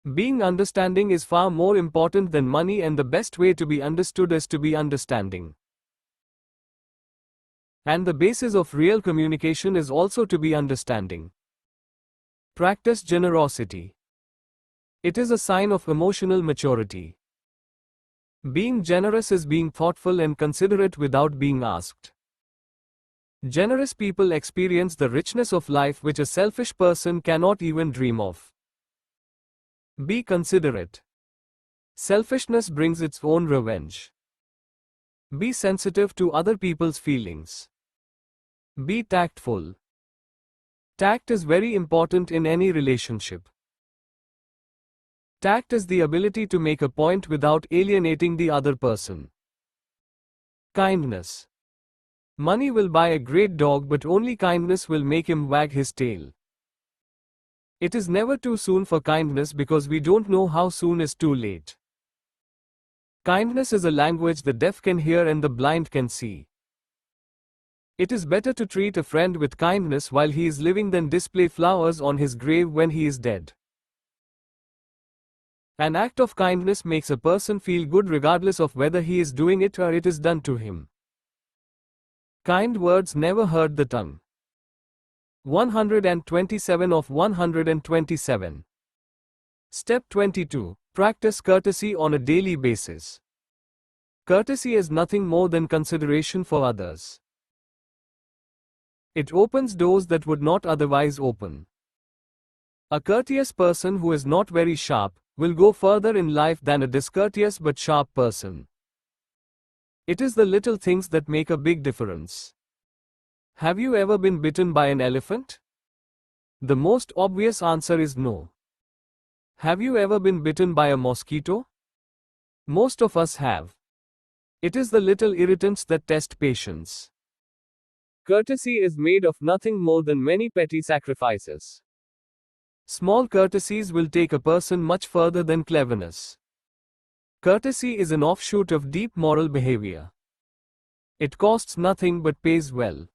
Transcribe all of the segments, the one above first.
Being understanding is far more important than money, and the best way to be understood is to be understanding. And the basis of real communication is also to be understanding. Practice generosity. It is a sign of emotional maturity. Being generous is being thoughtful and considerate without being asked. Generous people experience the richness of life which a selfish person cannot even dream of. Be considerate. Selfishness brings its own revenge. Be sensitive to other people's feelings. Be tactful. Tact is very important in any relationship. Tact is the ability to make a point without alienating the other person. Kindness. Money will buy a great dog, but only kindness will make him wag his tail. It is never too soon for kindness because we don't know how soon is too late. Kindness is a language the deaf can hear and the blind can see. It is better to treat a friend with kindness while he is living than display flowers on his grave when he is dead. An act of kindness makes a person feel good regardless of whether he is doing it or it is done to him. Kind words never hurt the tongue. 127 of 127. Step 22. Practice courtesy on a daily basis. Courtesy is nothing more than consideration for others. It opens doors that would not otherwise open. A courteous person who is not very sharp will go further in life than a discourteous but sharp person. It is the little things that make a big difference. Have you ever been bitten by an elephant? The most obvious answer is no. Have you ever been bitten by a mosquito? Most of us have. It is the little irritants that test patience. Courtesy is made of nothing more than many petty sacrifices. Small courtesies will take a person much further than cleverness. Courtesy is an offshoot of deep moral behavior. It costs nothing but pays well.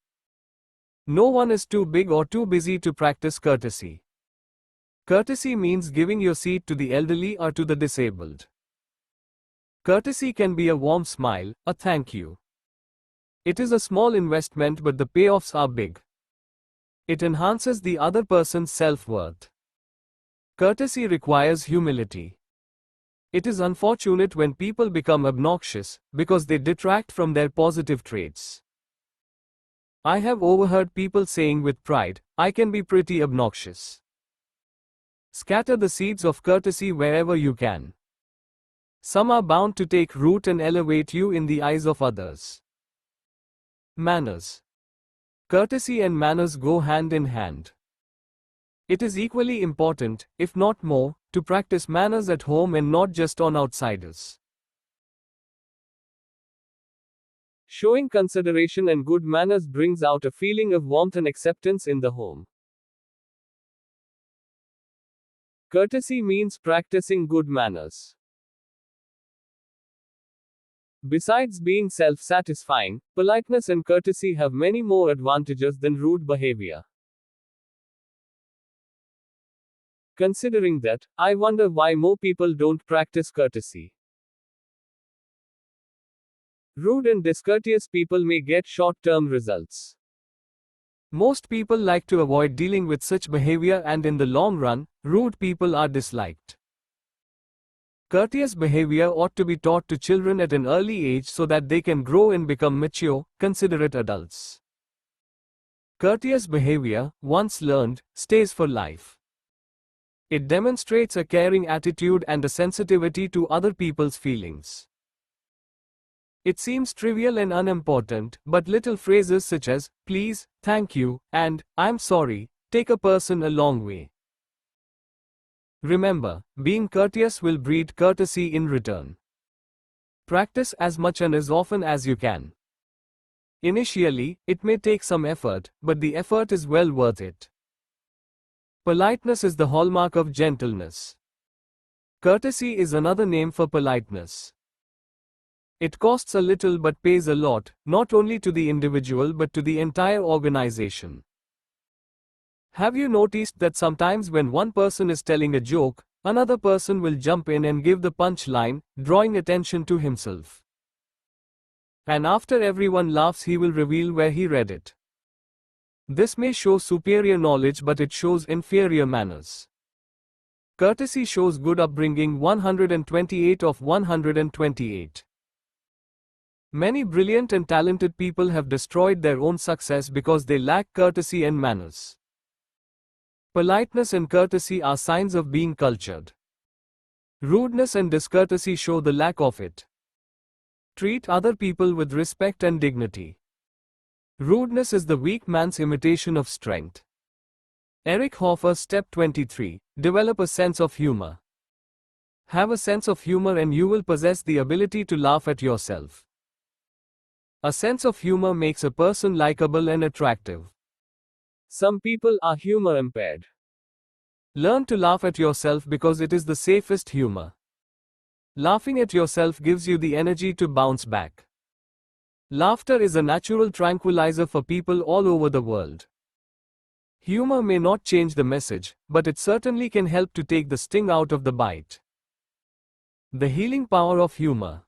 No one is too big or too busy to practice courtesy. Courtesy means giving your seat to the elderly or to the disabled. Courtesy can be a warm smile, a thank you. It is a small investment, but the payoffs are big. It enhances the other person's self-worth. Courtesy requires humility. It is unfortunate when people become obnoxious because they detract from their positive traits. I have overheard people saying with pride, "I can be pretty obnoxious." Scatter the seeds of courtesy wherever you can. Some are bound to take root and elevate you in the eyes of others. Manners. Courtesy and manners go hand in hand. It is equally important, if not more, to practice manners at home and not just on outsiders. Showing consideration and good manners brings out a feeling of warmth and acceptance in the home. Courtesy means practicing good manners. Besides being self-satisfying, politeness and courtesy have many more advantages than rude behavior. Considering that, I wonder why more people don't practice courtesy. Rude and discourteous people may get short-term results. Most people like to avoid dealing with such behavior, and in the long run, rude people are disliked. Courteous behavior ought to be taught to children at an early age so that they can grow and become mature, considerate adults. Courteous behavior, once learned, stays for life. It demonstrates a caring attitude and a sensitivity to other people's feelings. It seems trivial and unimportant, but little phrases such as, "please," "thank you," and "I'm sorry," take a person a long way. Remember, being courteous will breed courtesy in return. Practice as much and as often as you can. Initially, it may take some effort, but the effort is well worth it. Politeness is the hallmark of gentleness. Courtesy is another name for politeness. It costs a little but pays a lot, not only to the individual but to the entire organization. Have you noticed that sometimes when one person is telling a joke, Another person will jump in and give the punch line, drawing attention to himself. And after everyone laughs, he will reveal where he read it. This may show superior knowledge, but it shows inferior manners. Courtesy shows good upbringing. 128 of 128. Many brilliant and talented people have destroyed their own success because they lack courtesy and manners. Politeness and courtesy are signs of being cultured. Rudeness and discourtesy show the lack of it. Treat other people with respect and dignity. Rudeness is the weak man's imitation of strength. Eric Hoffer. Step 23. Develop a sense of humor. Have a sense of humor and you will possess the ability to laugh at yourself. A sense of humor makes a person likable and attractive. Some people are humor impaired. Learn to laugh at yourself because it is the safest humor. Laughing at yourself gives you the energy to bounce back. Laughter is a natural tranquilizer for people all over the world. Humor may not change the message, but it certainly can help to take the sting out of the bite. The healing power of humor.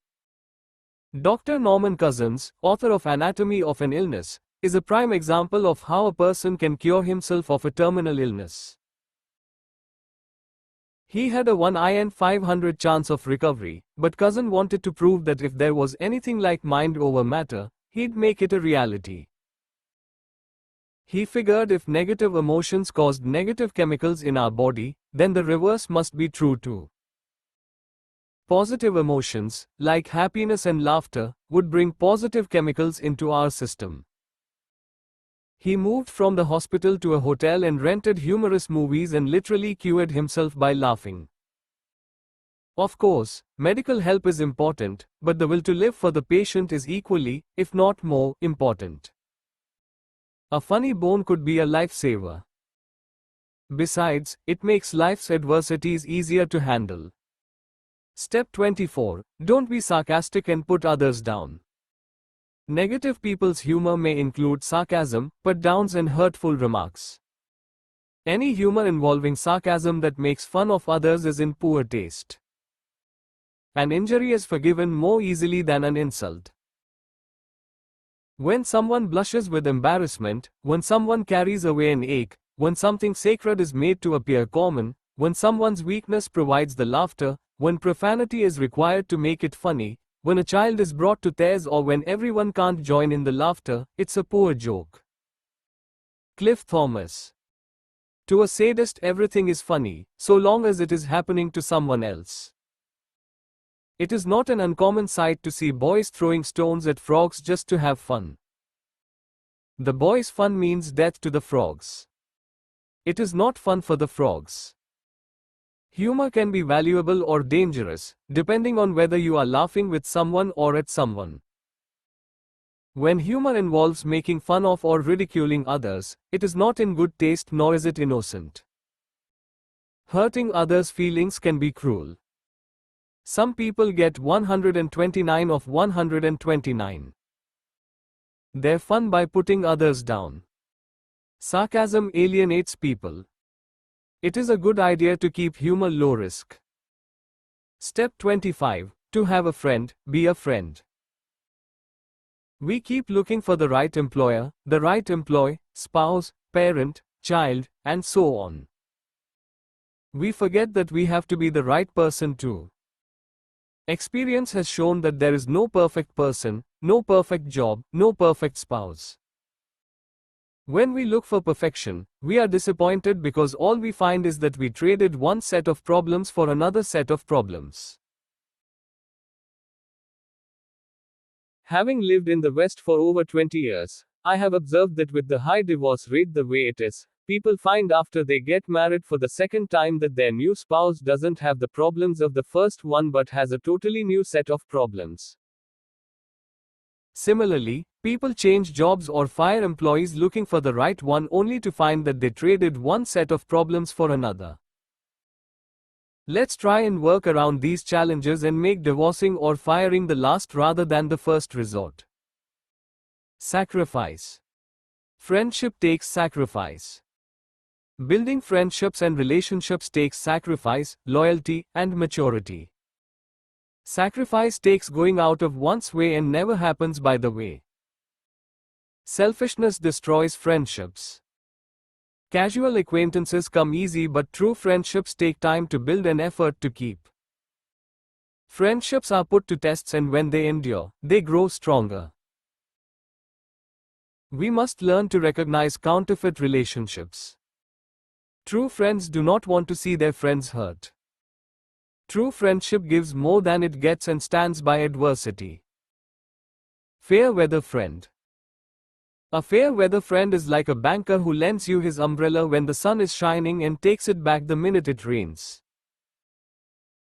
Dr. Norman Cousins, author of Anatomy of an Illness, is a prime example of how a person can cure himself of a terminal illness. He had a 1 in 500 chance of recovery, but Cousin wanted to prove that if there was anything like mind over matter, he'd make it a reality. He figured if negative emotions caused negative chemicals in our body, then the reverse must be true too. Positive emotions, like happiness and laughter, would bring positive chemicals into our system. He moved from the hospital to a hotel and rented humorous movies and literally cured himself by laughing. Of course, medical help is important, but the will to live for the patient is equally, if not more, important. A funny bone could be a lifesaver. Besides, it makes life's adversities easier to handle. Step 24. Don't be sarcastic and put others down. Negative people's humor may include sarcasm, put-downs and hurtful remarks. Any humor involving sarcasm that makes fun of others is in poor taste. An injury is forgiven more easily than an insult. When someone blushes with embarrassment, when someone carries away an ache, when something sacred is made to appear common, when someone's weakness provides the laughter, when profanity is required to make it funny, when a child is brought to tears or when everyone can't join in the laughter, it's a poor joke. Cliff Thomas. To a sadist, everything is funny, so long as it is happening to someone else. It is not an uncommon sight to see boys throwing stones at frogs just to have fun. The boys' fun means death to the frogs. It is not fun for the frogs. Humor can be valuable or dangerous, depending on whether you are laughing with someone or at someone. When humor involves making fun of or ridiculing others, it is not in good taste nor is it innocent. Hurting others' feelings can be cruel. Some people get 129 of 129. They're fun by putting others down. Sarcasm alienates people. It is a good idea to keep humor low risk. Step 25. To have a friend, be a friend. We keep looking for the right employer, the right employee, spouse, parent, child, and so on. We forget that we have to be the right person too. Experience has shown that there is no perfect person, no perfect job, no perfect spouse. When we look for perfection, we are disappointed because all we find is that we traded one set of problems for another set of problems. Having lived in the West for over 20 years, I have observed that with the high divorce rate the way it is, people find after they get married for the second time that their new spouse doesn't have the problems of the first one but has a totally new set of problems. Similarly, people change jobs or fire employees looking for the right one only to find that they traded one set of problems for another. Let's try and work around these challenges and make divorcing or firing the last rather than the first resort. Sacrifice. Friendship takes sacrifice. Building friendships and relationships takes sacrifice, loyalty, and maturity. Sacrifice takes going out of one's way and never happens by the way. Selfishness destroys friendships. Casual acquaintances come easy, but true friendships take time to build and effort to keep. Friendships are put to tests, and when they endure, they grow stronger. We must learn to recognize counterfeit relationships. True friends do not want to see their friends hurt. True friendship gives more than it gets and stands by adversity. Fair weather friend. A fair weather friend is like a banker who lends you his umbrella when the sun is shining and takes it back the minute it rains.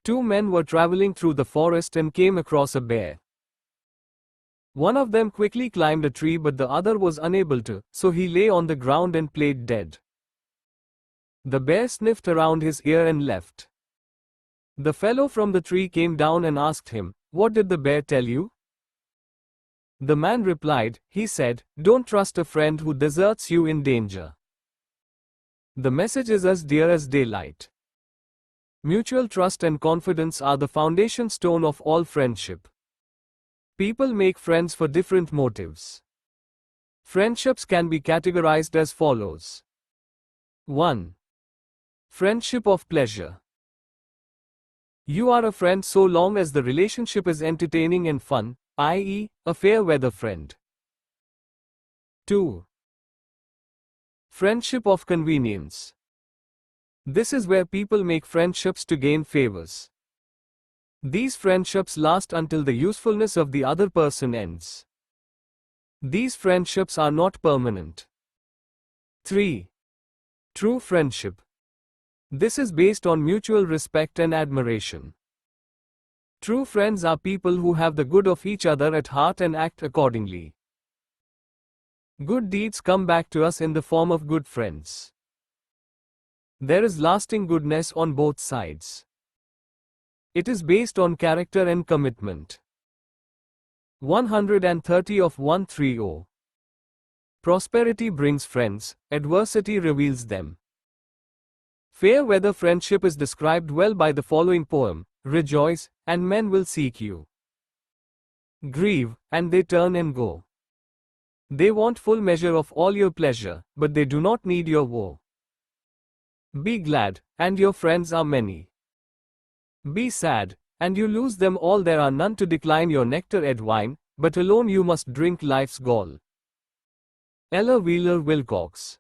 Two men were traveling through the forest and came across a bear. One of them quickly climbed a tree, but the other was unable to, so he lay on the ground and played dead. The bear sniffed around his ear and left. The fellow from the tree came down and asked him, "What did the bear tell you?" The man replied, "He said, don't trust a friend who deserts you in danger." The message is as dear as daylight. Mutual trust and confidence are the foundation stone of all friendship. People make friends for different motives. Friendships can be categorized as follows. 1. Friendship of pleasure. You are a friend so long as the relationship is entertaining and fun, i.e., a fair weather friend. 2. Friendship of convenience. This is where people make friendships to gain favors. These friendships last until the usefulness of the other person ends. These friendships are not permanent. 3. True friendship. This is based on mutual respect and admiration. True friends are people who have the good of each other at heart and act accordingly. Good deeds come back to us in the form of good friends. There is lasting goodness on both sides. It is based on character and commitment. 130 of 130. Prosperity brings friends, adversity reveals them. Fair weather friendship is described well by the following poem: Rejoice, and men will seek you. Grieve, and they turn and go. They want full measure of all your pleasure, but they do not need your woe. Be glad, and your friends are many. Be sad, and you lose them all. There are none to decline your nectar ed wine, but alone you must drink life's gall. Ella Wheeler Wilcox.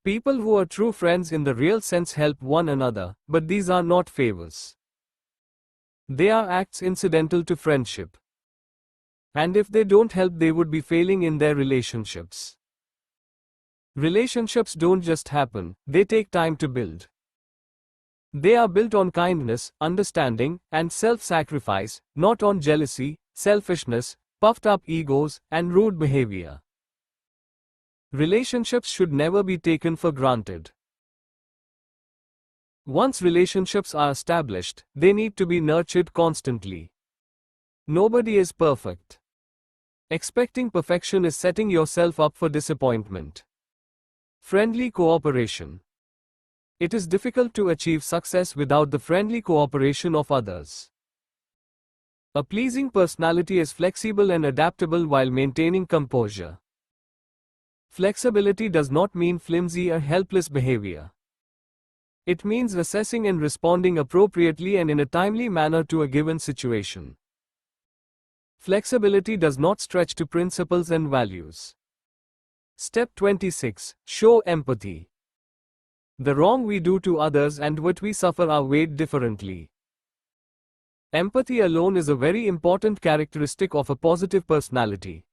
People who are true friends in the real sense help one another, but these are not favors. They are acts incidental to friendship. And if they don't help, they would be failing in their relationships. Relationships don't just happen, they take time to build. They are built on kindness, understanding, and self-sacrifice, not on jealousy, selfishness, puffed-up egos, and rude behavior. Relationships should never be taken for granted. Once relationships are established, they need to be nurtured constantly. Nobody is perfect. Expecting perfection is setting yourself up for disappointment. Friendly cooperation. It is difficult to achieve success without the friendly cooperation of others. A pleasing personality is flexible and adaptable while maintaining composure. Flexibility does not mean flimsy or helpless behavior. It means assessing and responding appropriately and in a timely manner to a given situation. Flexibility does not stretch to principles and values. Step 26. Show empathy. The wrong we do to others and what we suffer are weighed differently. Empathy alone is a very important characteristic of a positive personality.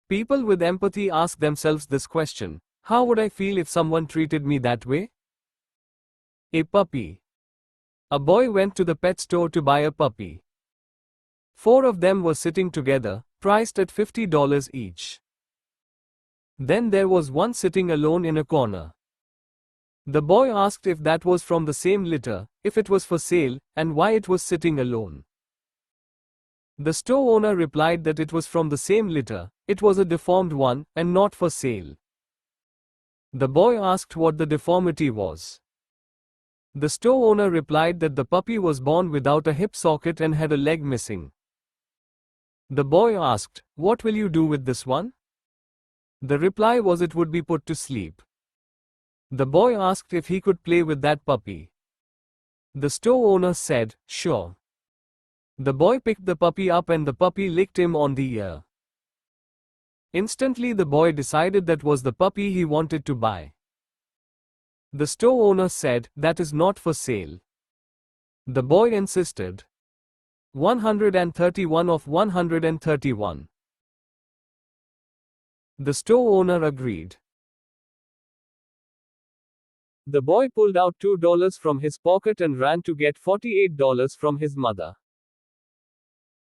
People with empathy ask themselves this question: how would I feel if someone treated me that way? A puppy. A boy went to the pet store to buy a puppy. 4 of them were sitting together, priced at $50 each. Then there was one sitting alone in a corner. The boy asked if that was from the same litter, if it was for sale, and why it was sitting alone. The store owner replied that it was from the same litter, it was a deformed one, and not for sale. The boy asked what the deformity was. The store owner replied that the puppy was born without a hip socket and had a leg missing. The boy asked, "What will you do with this one?" The reply was it would be put to sleep. The boy asked if he could play with that puppy. The store owner said, "Sure." The boy picked the puppy up and the puppy licked him on the ear. Instantly the boy decided that was the puppy he wanted to buy. The store owner said, "That is not for sale." The boy insisted. 131 of 131. The store owner agreed. The boy pulled out $2 from his pocket and ran to get $48 from his mother.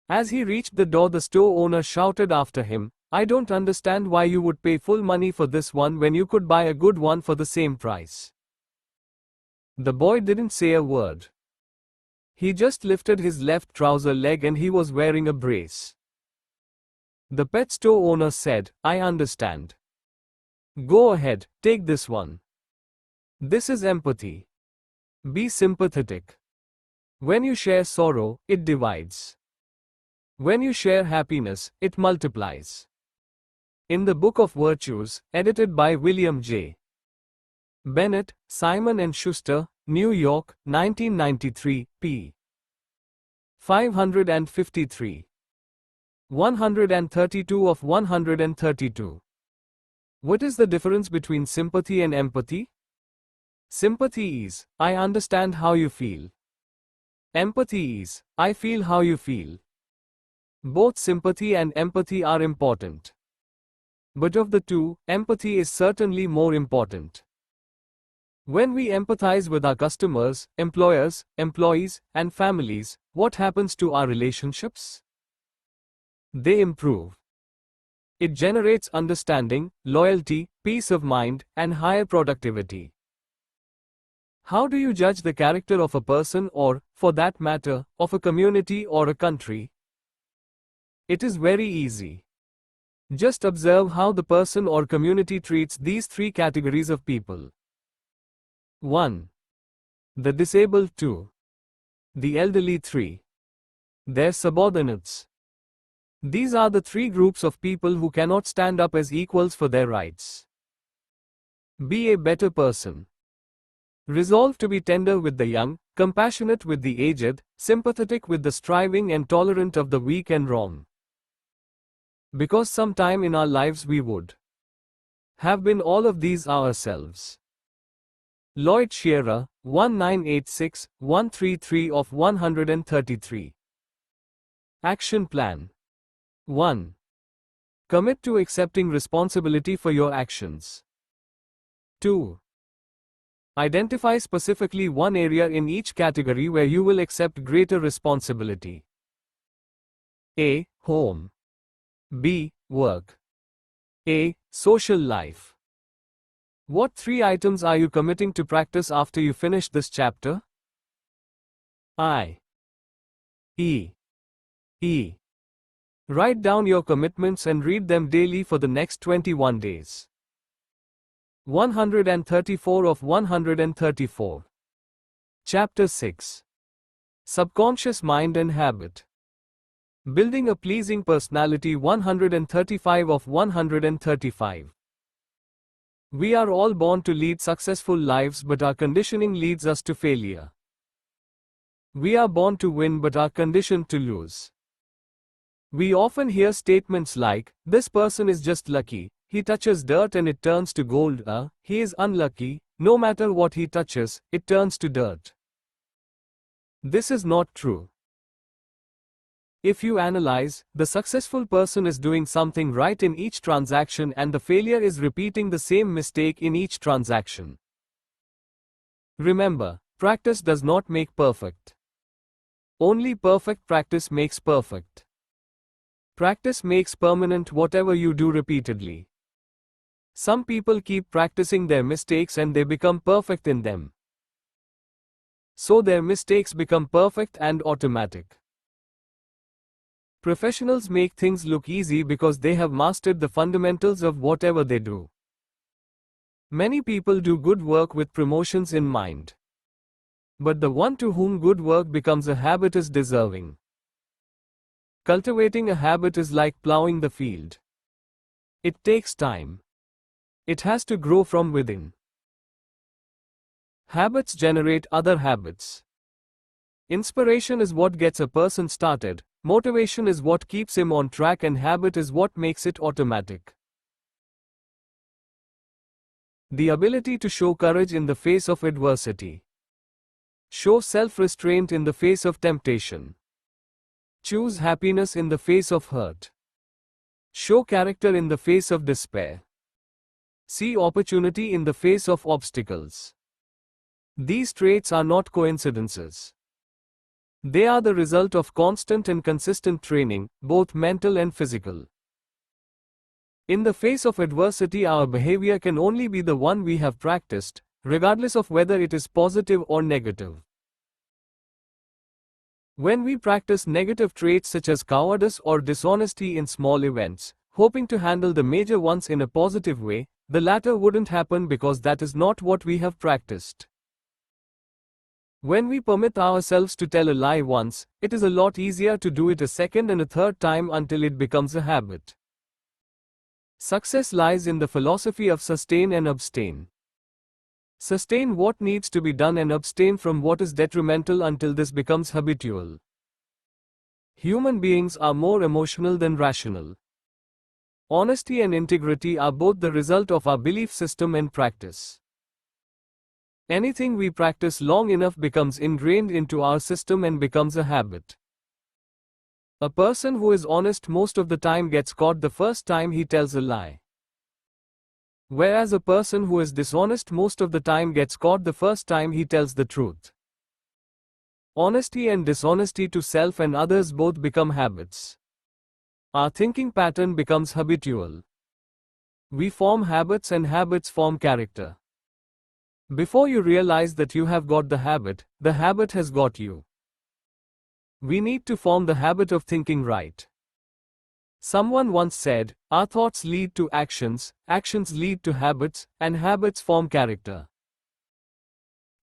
As he reached the door, the store owner shouted after him, "I don't understand why you would pay full money for this one when you could buy a good one for the same price." The boy didn't say a word. He just lifted his left trouser leg and he was wearing a brace. The pet store owner said, "I understand. Go ahead, take this one. This is empathy. Be sympathetic. When you share sorrow, it divides. When you share happiness, it multiplies." In the Book of Virtues, edited by William J. Bennett, Simon and Schuster, New York, 1993, p. 553. 132 of 132. What is the difference between sympathy and empathy? Sympathy is, "I understand how you feel." Empathy is, "I feel how you feel." Both sympathy and empathy are important. But of the two, empathy is certainly more important. When we empathize with our customers, employers, employees, and families, what happens to our relationships? They improve. It generates understanding, loyalty, peace of mind, and higher productivity. How do you judge the character of a person or, for that matter, of a community or a country? It is very easy. Just observe how the person or community treats these three categories of people. 1. The disabled. 2. The elderly. 3. Their subordinates. These are the three groups of people who cannot stand up as equals for their rights. Be a better person. Resolve to be tender with the young, compassionate with the aged, sympathetic with the striving and tolerant of the weak and wrong. Because sometime in our lives we would have been all of these ourselves. Lloyd Shearer, 1986-133 of 133. Action Plan. 1. Commit to accepting responsibility for your actions. 2. Identify specifically one area in each category where you will accept greater responsibility. A. Home. B. Work. A. Social life. What three items are you committing to practice after you finish this chapter? I. E. E. Write down your commitments and read them daily for the next 21 days. 134 of 134. Chapter 6. Subconscious Mind and Habit. Building a Pleasing Personality. 135 of 135. We are all born to lead successful lives, but our conditioning leads us to failure. We are born to win but are conditioned to lose. We often hear statements like, "This person is just lucky, he touches dirt and it turns to gold," "He is unlucky, no matter what he touches, it turns to dirt." This is not true. If you analyze, the successful person is doing something right in each transaction and the failure is repeating the same mistake in each transaction. Remember, practice does not make perfect. Only perfect practice makes perfect. Practice makes permanent whatever you do repeatedly. Some people keep practicing their mistakes and they become perfect in them. So their mistakes become perfect and automatic. Professionals make things look easy because they have mastered the fundamentals of whatever they do. Many people do good work with promotions in mind. But the one to whom good work becomes a habit is deserving. Cultivating a habit is like plowing the field. It takes time. It has to grow from within. Habits generate other habits. Inspiration is what gets a person started, motivation is what keeps him on track, and habit is what makes it automatic. The ability to show courage in the face of adversity. Show self-restraint in the face of temptation. Choose happiness in the face of hurt. Show character in the face of despair. See opportunity in the face of obstacles. These traits are not coincidences. They are the result of constant and consistent training, both mental and physical. In the face of adversity, our behavior can only be the one we have practiced, regardless of whether it is positive or negative. When we practice negative traits such as cowardice or dishonesty in small events, hoping to handle the major ones in a positive way, the latter wouldn't happen because that is not what we have practiced. When we permit ourselves to tell a lie once, it is a lot easier to do it a second and a third time until it becomes a habit. Success lies in the philosophy of sustain and abstain. Sustain what needs to be done and abstain from what is detrimental until this becomes habitual. Human beings are more emotional than rational. Honesty and integrity are both the result of our belief system and practice. Anything we practice long enough becomes ingrained into our system and becomes a habit. A person who is honest most of the time gets caught the first time he tells a lie. Whereas a person who is dishonest most of the time gets caught the first time he tells the truth. Honesty and dishonesty to self and others both become habits. Our thinking pattern becomes habitual. We form habits and habits form character. Before you realize that you have got the habit has got you. We need to form the habit of thinking right. Someone once said, our thoughts lead to actions, actions lead to habits, and habits form character.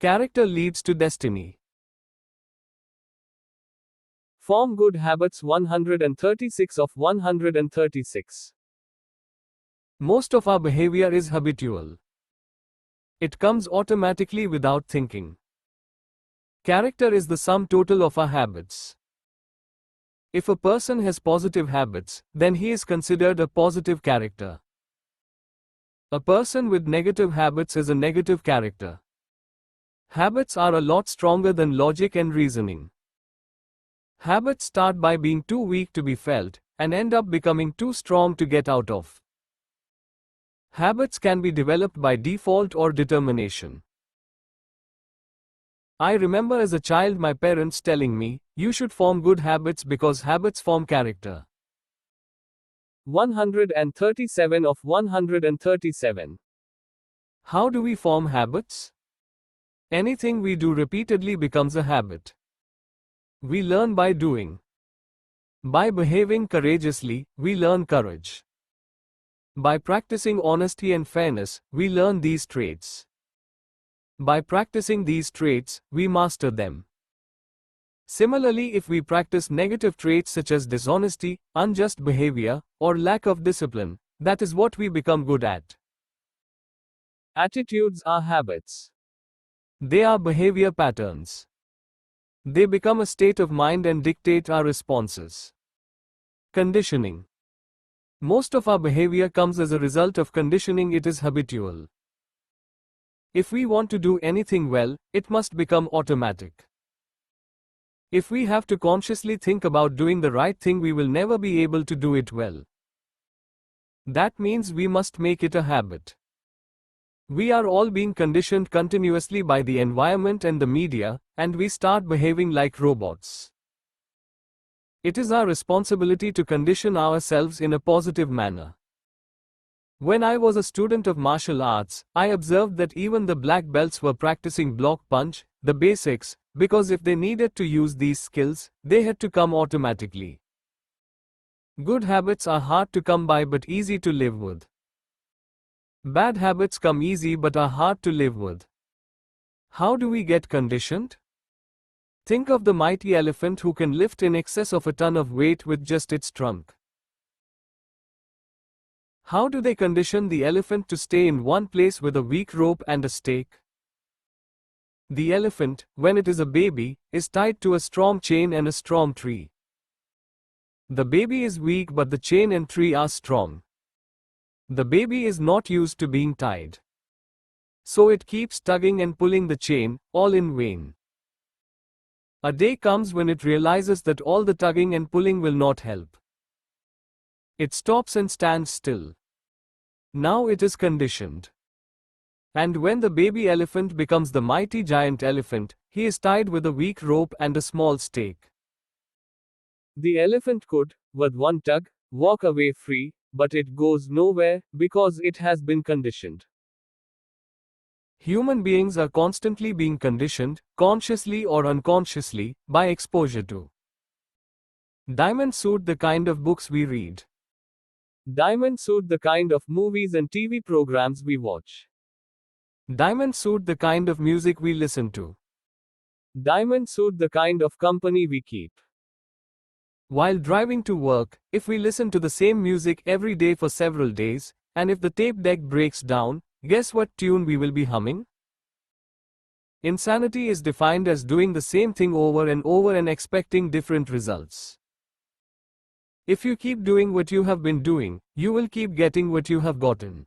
Character leads to destiny. Form good habits. 136 of 136. Most of our behavior is habitual. It comes automatically without thinking. Character is the sum total of our habits. If a person has positive habits, then he is considered a positive character. A person with negative habits is a negative character. Habits are a lot stronger than logic and reasoning. Habits start by being too weak to be felt, and end up becoming too strong to get out of. Habits can be developed by default or determination. I remember as a child my parents telling me, you should form good habits because habits form character. 137 of 137. How do we form habits? Anything we do repeatedly becomes a habit. We learn by doing. By behaving courageously, we learn courage. By practicing honesty and fairness, we learn these traits. By practicing these traits, we master them. Similarly, if we practice negative traits such as dishonesty, unjust behavior, or lack of discipline, that is what we become good at. Attitudes are habits. They are behavior patterns. They become a state of mind and dictate our responses. Conditioning. Most of our behavior comes as a result of conditioning. It is habitual. If we want to do anything well, it must become automatic. If we have to consciously think about doing the right thing, we will never be able to do it well. That means we must make it a habit. We are all being conditioned continuously by the environment and the media, and we start behaving like robots. It is our responsibility to condition ourselves in a positive manner. When I was a student of martial arts, I observed that even the black belts were practicing block punch, the basics, because if they needed to use these skills, they had to come automatically. Good habits are hard to come by but easy to live with. Bad habits come easy but are hard to live with. How do we get conditioned? Think of the mighty elephant who can lift in excess of a ton of weight with just its trunk. How do they condition the elephant to stay in one place with a weak rope and a stake? The elephant, when it is a baby, is tied to a strong chain and a strong tree. The baby is weak but the chain and tree are strong. The baby is not used to being tied. So it keeps tugging and pulling the chain, all in vain. A day comes when it realizes that all the tugging and pulling will not help. It stops and stands still. Now it is conditioned. And when the baby elephant becomes the mighty giant elephant, he is tied with a weak rope and a small stake. The elephant could, with one tug, walk away free, but it goes nowhere, because it has been conditioned. Human beings are constantly being conditioned, consciously or unconsciously, by exposure to. Diamonds suit the kind of books we read. Diamonds suit the kind of movies and TV programs we watch. Diamonds suit the kind of music we listen to. Diamonds suit the kind of company we keep. While driving to work, if we listen to the same music every day for several days, and if the tape deck breaks down, guess what tune we will be humming? Insanity is defined as doing the same thing over and expecting different results. If you keep doing what you have been doing, you will keep getting what you have gotten.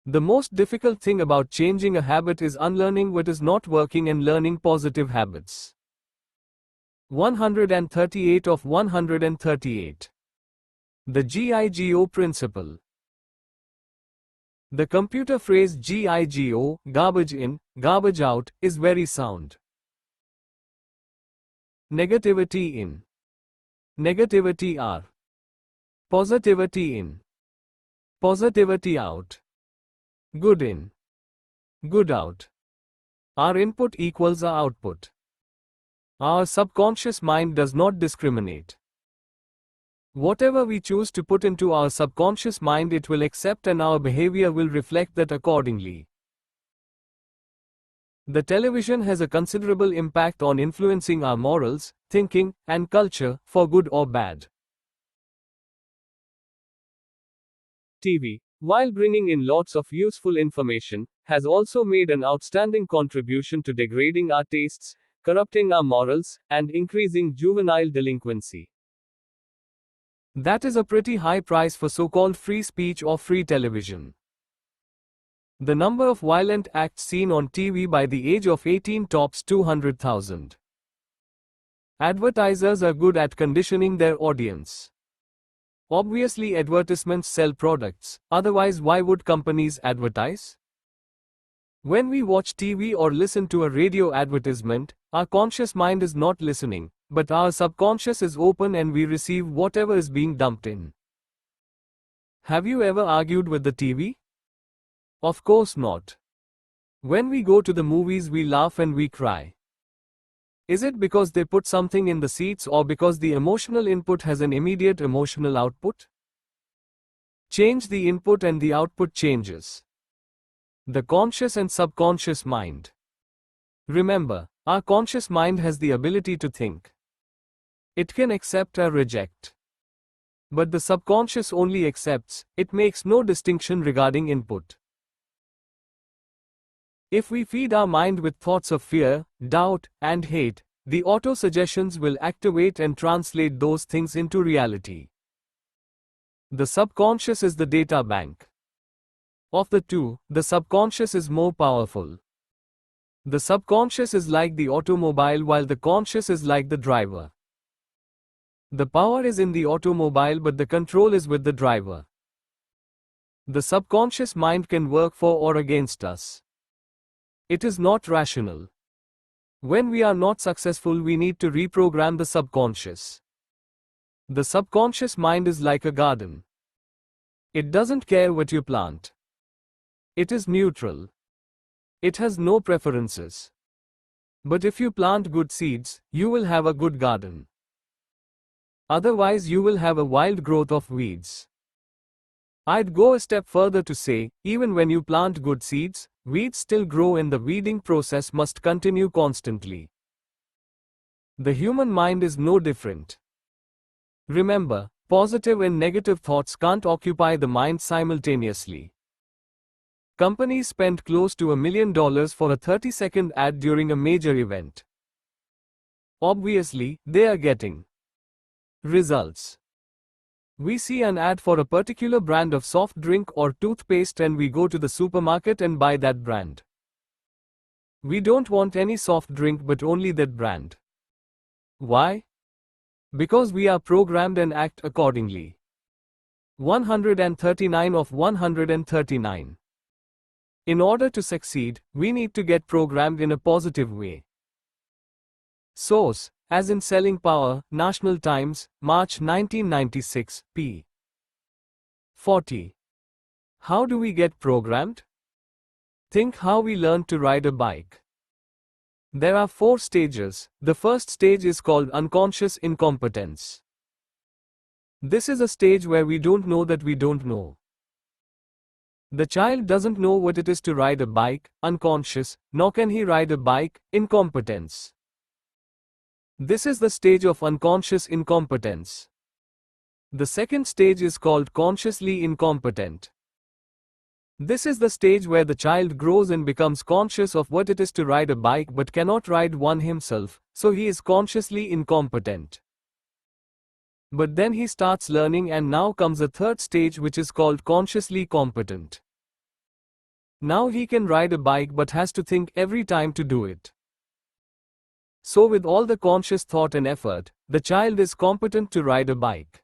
The most difficult thing about changing a habit is unlearning what is not working and learning positive habits. 138 of 138. The GIGO principle. The computer phrase GIGO, garbage in, garbage out, is very sound. Negativity in. Negativity out. Positivity in. Positivity out. Good in. Good out. Our input equals our output. Our subconscious mind does not discriminate. Whatever we choose to put into our subconscious mind, it will accept, and our behavior will reflect that accordingly. The television has a considerable impact on influencing our morals, thinking, and culture, for good or bad. TV, while bringing in lots of useful information, has also made an outstanding contribution to degrading our tastes, corrupting our morals, and increasing juvenile delinquency. That is a pretty high price for so-called free speech or free television. The number of violent acts seen on TV by the age of 18 tops 200,000. Advertisers are good at conditioning their audience. Obviously, advertisements sell products, otherwise why would companies advertise? When we watch TV or listen to a radio advertisement, our conscious mind is not listening, but our subconscious is open and we receive whatever is being dumped in. Have you ever argued with the TV? Of course not. When we go to the movies, we laugh and we cry. Is it because they put something in the seats, or because the emotional input has an immediate emotional output? Change the input and the output changes. The conscious and subconscious mind. Remember, our conscious mind has the ability to think. It can accept or reject. But the subconscious only accepts, it makes no distinction regarding input. If we feed our mind with thoughts of fear, doubt, and hate, the auto-suggestions will activate and translate those things into reality. The subconscious is the data bank. Of the two, the subconscious is more powerful. The subconscious is like the automobile while the conscious is like the driver. The power is in the automobile but the control is with the driver. The subconscious mind can work for or against us. It is not rational. When we are not successful, we need to reprogram the subconscious. The subconscious mind is like a garden. It doesn't care what you plant. It is neutral. It has no preferences. But if you plant good seeds, you will have a good garden. Otherwise, you will have a wild growth of weeds. I'd go a step further to say, even when you plant good seeds, weeds still grow and the weeding process must continue constantly. The human mind is no different. Remember, positive and negative thoughts can't occupy the mind simultaneously. Companies spend close to $1 million for a 30-second ad during a major event. Obviously, they are getting results. We see an ad for a particular brand of soft drink or toothpaste and we go to the supermarket and buy that brand. We don't want any soft drink but only that brand. Why? Because we are programmed and act accordingly. 139 of 139. In order to succeed, we need to get programmed in a positive way. Source, as in Selling Power, National Times, March 1996, p. 40. How do we get programmed? Think how we learned to ride a bike. There are 4 stages. The first stage is called unconscious incompetence. This is a stage where we don't know that we don't know. The child doesn't know what it is to ride a bike, unconscious, nor can he ride a bike, incompetence. This is the stage of unconscious incompetence. The second stage is called consciously incompetent. This is the stage where the child grows and becomes conscious of what it is to ride a bike but cannot ride one himself, so he is consciously incompetent. But then he starts learning and now comes a third stage which is called consciously competent. Now he can ride a bike but has to think every time to do it. So with all the conscious thought and effort, the child is competent to ride a bike.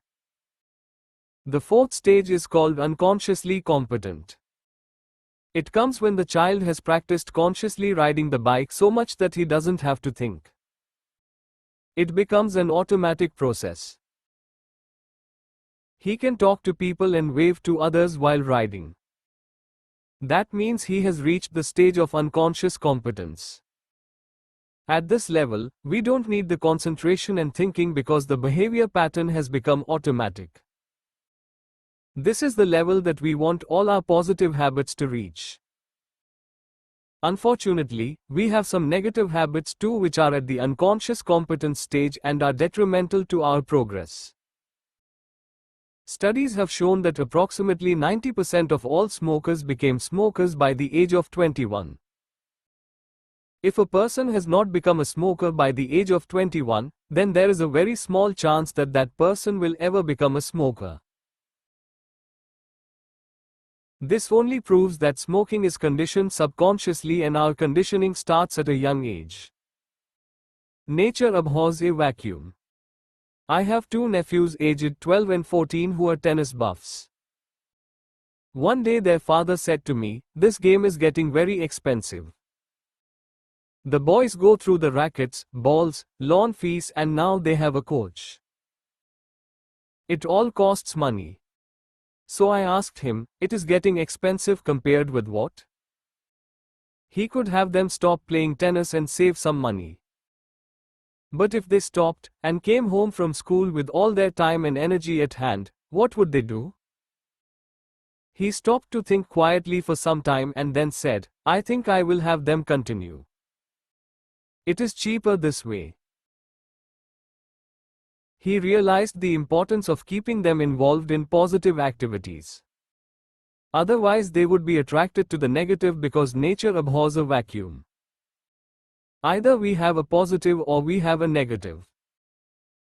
The fourth stage is called unconsciously competent. It comes when the child has practiced consciously riding the bike so much that he doesn't have to think. It becomes an automatic process. He can talk to people and wave to others while riding. That means he has reached the stage of unconscious competence. At this level, we don't need the concentration and thinking because the behavior pattern has become automatic. This is the level that we want all our positive habits to reach. Unfortunately, we have some negative habits too which are at the unconscious competence stage and are detrimental to our progress. Studies have shown that approximately 90% of all smokers became smokers by the age of 21. If a person has not become a smoker by the age of 21, then there is a very small chance that that person will ever become a smoker. This only proves that smoking is conditioned subconsciously and our conditioning starts at a young age. Nature abhors a vacuum. I have 2 nephews aged 12 and 14 who are tennis buffs. One day their father said to me, "This game is getting very expensive. The boys go through the rackets, balls, lawn fees and now they have a coach. It all costs money." So I asked him, "It is getting expensive compared with what?" He could have them stop playing tennis and save some money. But if they stopped, and came home from school with all their time and energy at hand, what would they do? He stopped to think quietly for some time and then said, "I think I will have them continue. It is cheaper this way." He realized the importance of keeping them involved in positive activities. Otherwise they would be attracted to the negative because nature abhors a vacuum. Either we have a positive or we have a negative.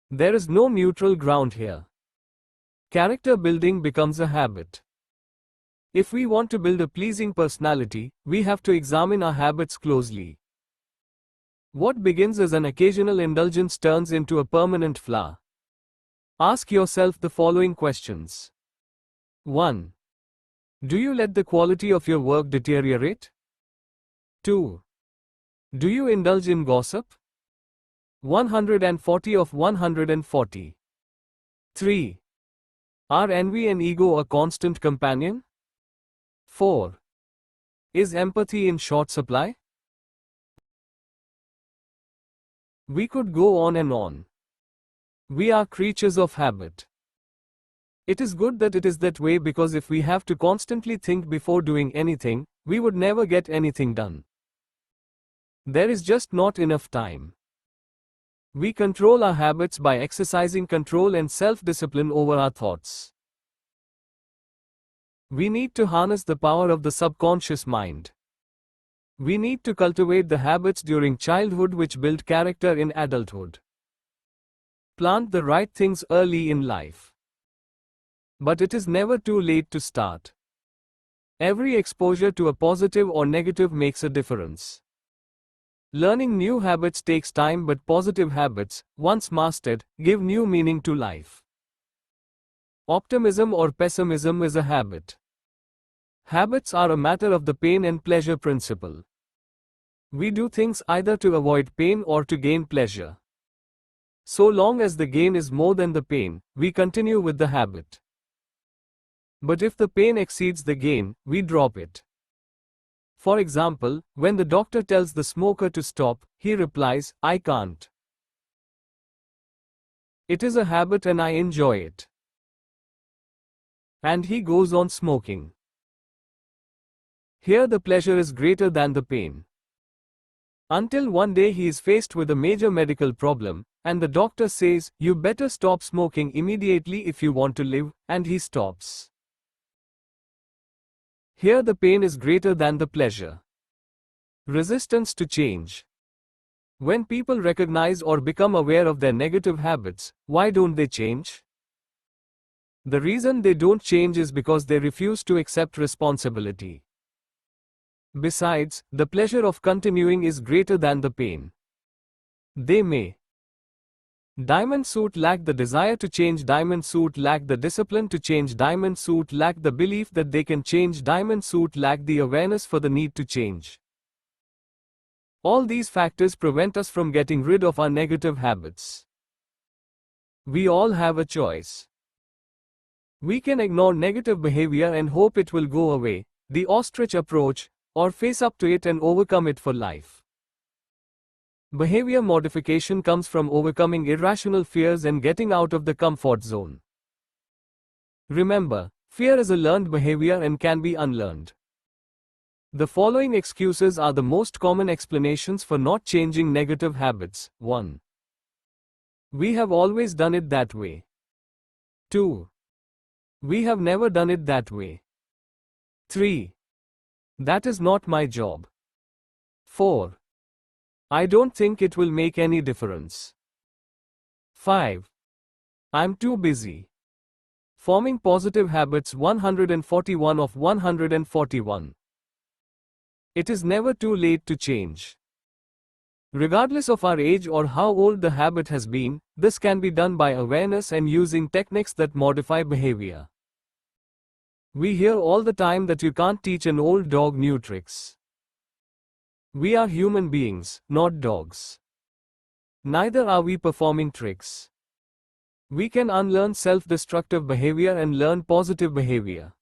There is no neutral ground here. Character building becomes a habit. If we want to build a pleasing personality, we have to examine our habits closely. What begins as an occasional indulgence turns into a permanent flaw. Ask yourself the following questions. 1. Do you let the quality of your work deteriorate? 2. Do you indulge in gossip? 140 of 140. 3. Are envy and ego a constant companion? 4. Is empathy in short supply? We could go on and on. We are creatures of habit. It is good that it is that way, because if we have to constantly think before doing anything, we would never get anything done. There is just not enough time. We control our habits by exercising control and self-discipline over our thoughts. We need to harness the power of the subconscious mind. We need to cultivate the habits during childhood which build character in adulthood. Plant the right things early in life. But it is never too late to start. Every exposure to a positive or negative makes a difference. Learning new habits takes time, but positive habits, once mastered, give new meaning to life. Optimism or pessimism is a habit. Habits are a matter of the pain and pleasure principle. We do things either to avoid pain or to gain pleasure. So long as the gain is more than the pain, we continue with the habit. But if the pain exceeds the gain, we drop it. For example, when the doctor tells the smoker to stop, he replies, "I can't. It is a habit and I enjoy it." And he goes on smoking. Here the pleasure is greater than the pain. Until one day he is faced with a major medical problem, and the doctor says, "You better stop smoking immediately if you want to live," and he stops. Here the pain is greater than the pleasure. Resistance to change. When people recognize or become aware of their negative habits, why don't they change? The reason they don't change is because they refuse to accept responsibility. Besides, the pleasure of continuing is greater than the pain. They may. Diamond suit lack the desire to change. Diamond suit lack the discipline to change. Diamond suit lack the belief that they can change. Diamond suit lack the awareness for the need to change. All these factors prevent us from getting rid of our negative habits. We all have a choice. We can ignore negative behavior and hope it will go away, the ostrich approach, or face up to it and overcome it for life. Behavior modification comes from overcoming irrational fears and getting out of the comfort zone. Remember, fear is a learned behavior and can be unlearned. The following excuses are the most common explanations for not changing negative habits. 1. We have always done it that way. 2. We have never done it that way. 3. That is not my job. 4. I don't think it will make any difference. 5. I'm too busy. Forming positive habits. 141 of 141. It is never too late to change. Regardless of our age or how old the habit has been, this can be done by awareness and using techniques that modify behavior. We hear all the time that you can't teach an old dog new tricks. We are human beings, not dogs. Neither are we performing tricks. We can unlearn self-destructive behavior and learn positive behavior.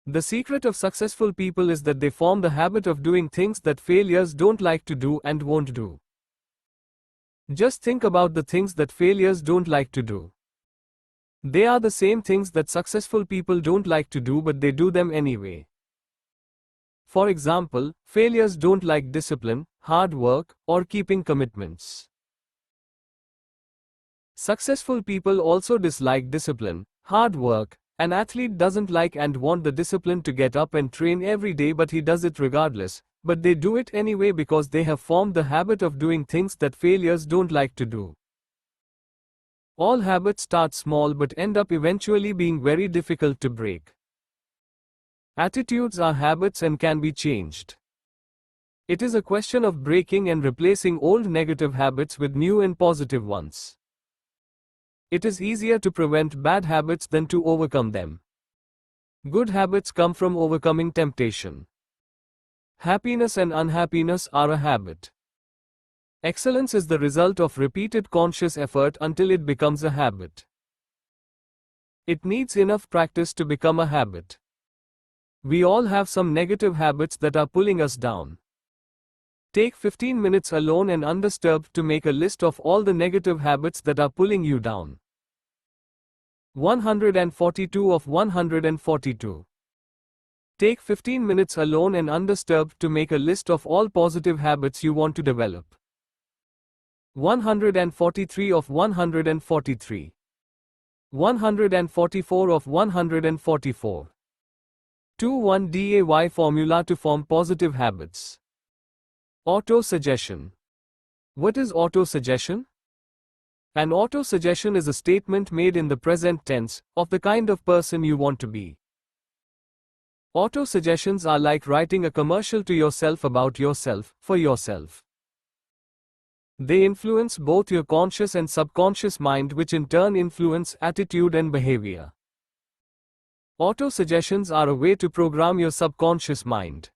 The secret of successful people is that they form the habit of doing things that failures don't like to do and won't do. Just think about the things that failures don't like to do. They are the same things that successful people don't like to do, but they do them anyway. For example, failures don't like discipline, hard work, or keeping commitments. Successful people also dislike discipline, hard work. An athlete doesn't like and want the discipline to get up and train every day, but he does it regardless, but they do it anyway because they have formed the habit of doing things that failures don't like to do. All habits start small but end up eventually being very difficult to break. Attitudes are habits and can be changed. It is a question of breaking and replacing old negative habits with new and positive ones. It is easier to prevent bad habits than to overcome them. Good habits come from overcoming temptation. Happiness and unhappiness are a habit. Excellence is the result of repeated conscious effort until it becomes a habit. It needs enough practice to become a habit. We all have some negative habits that are pulling us down. Take 15 minutes alone and undisturbed to make a list of all the negative habits that are pulling you down. 142 of 142. Take 15 minutes alone and undisturbed to make a list of all positive habits you want to develop. 143 of 143. 144 of 144. 2-1 DAY formula to form positive habits. Auto-suggestion. What is auto-suggestion? An auto-suggestion is a statement made in the present tense, of the kind of person you want to be. Auto-suggestions are like writing a commercial to yourself about yourself, for yourself. They influence both your conscious and subconscious mind, which in turn influence attitude and behavior. Auto-suggestions are a way to program your subconscious mind.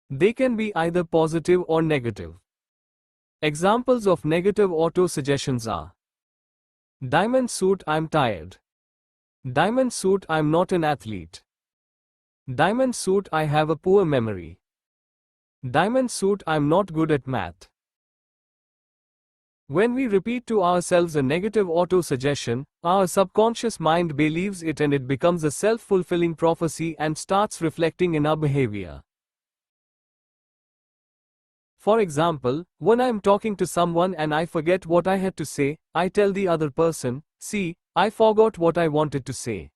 They can be either positive or negative. Examples of negative auto-suggestions are: diamond suit, I'm tired. Diamond suit, I'm not an athlete. Diamond suit, I have a poor memory. Diamond suit, I'm not good at math. When we repeat to ourselves a negative auto-suggestion, our subconscious mind believes it and it becomes a self-fulfilling prophecy and starts reflecting in our behavior. For example, when I'm talking to someone and I forget what I had to say, I tell the other person, "See, I forgot what I wanted to say.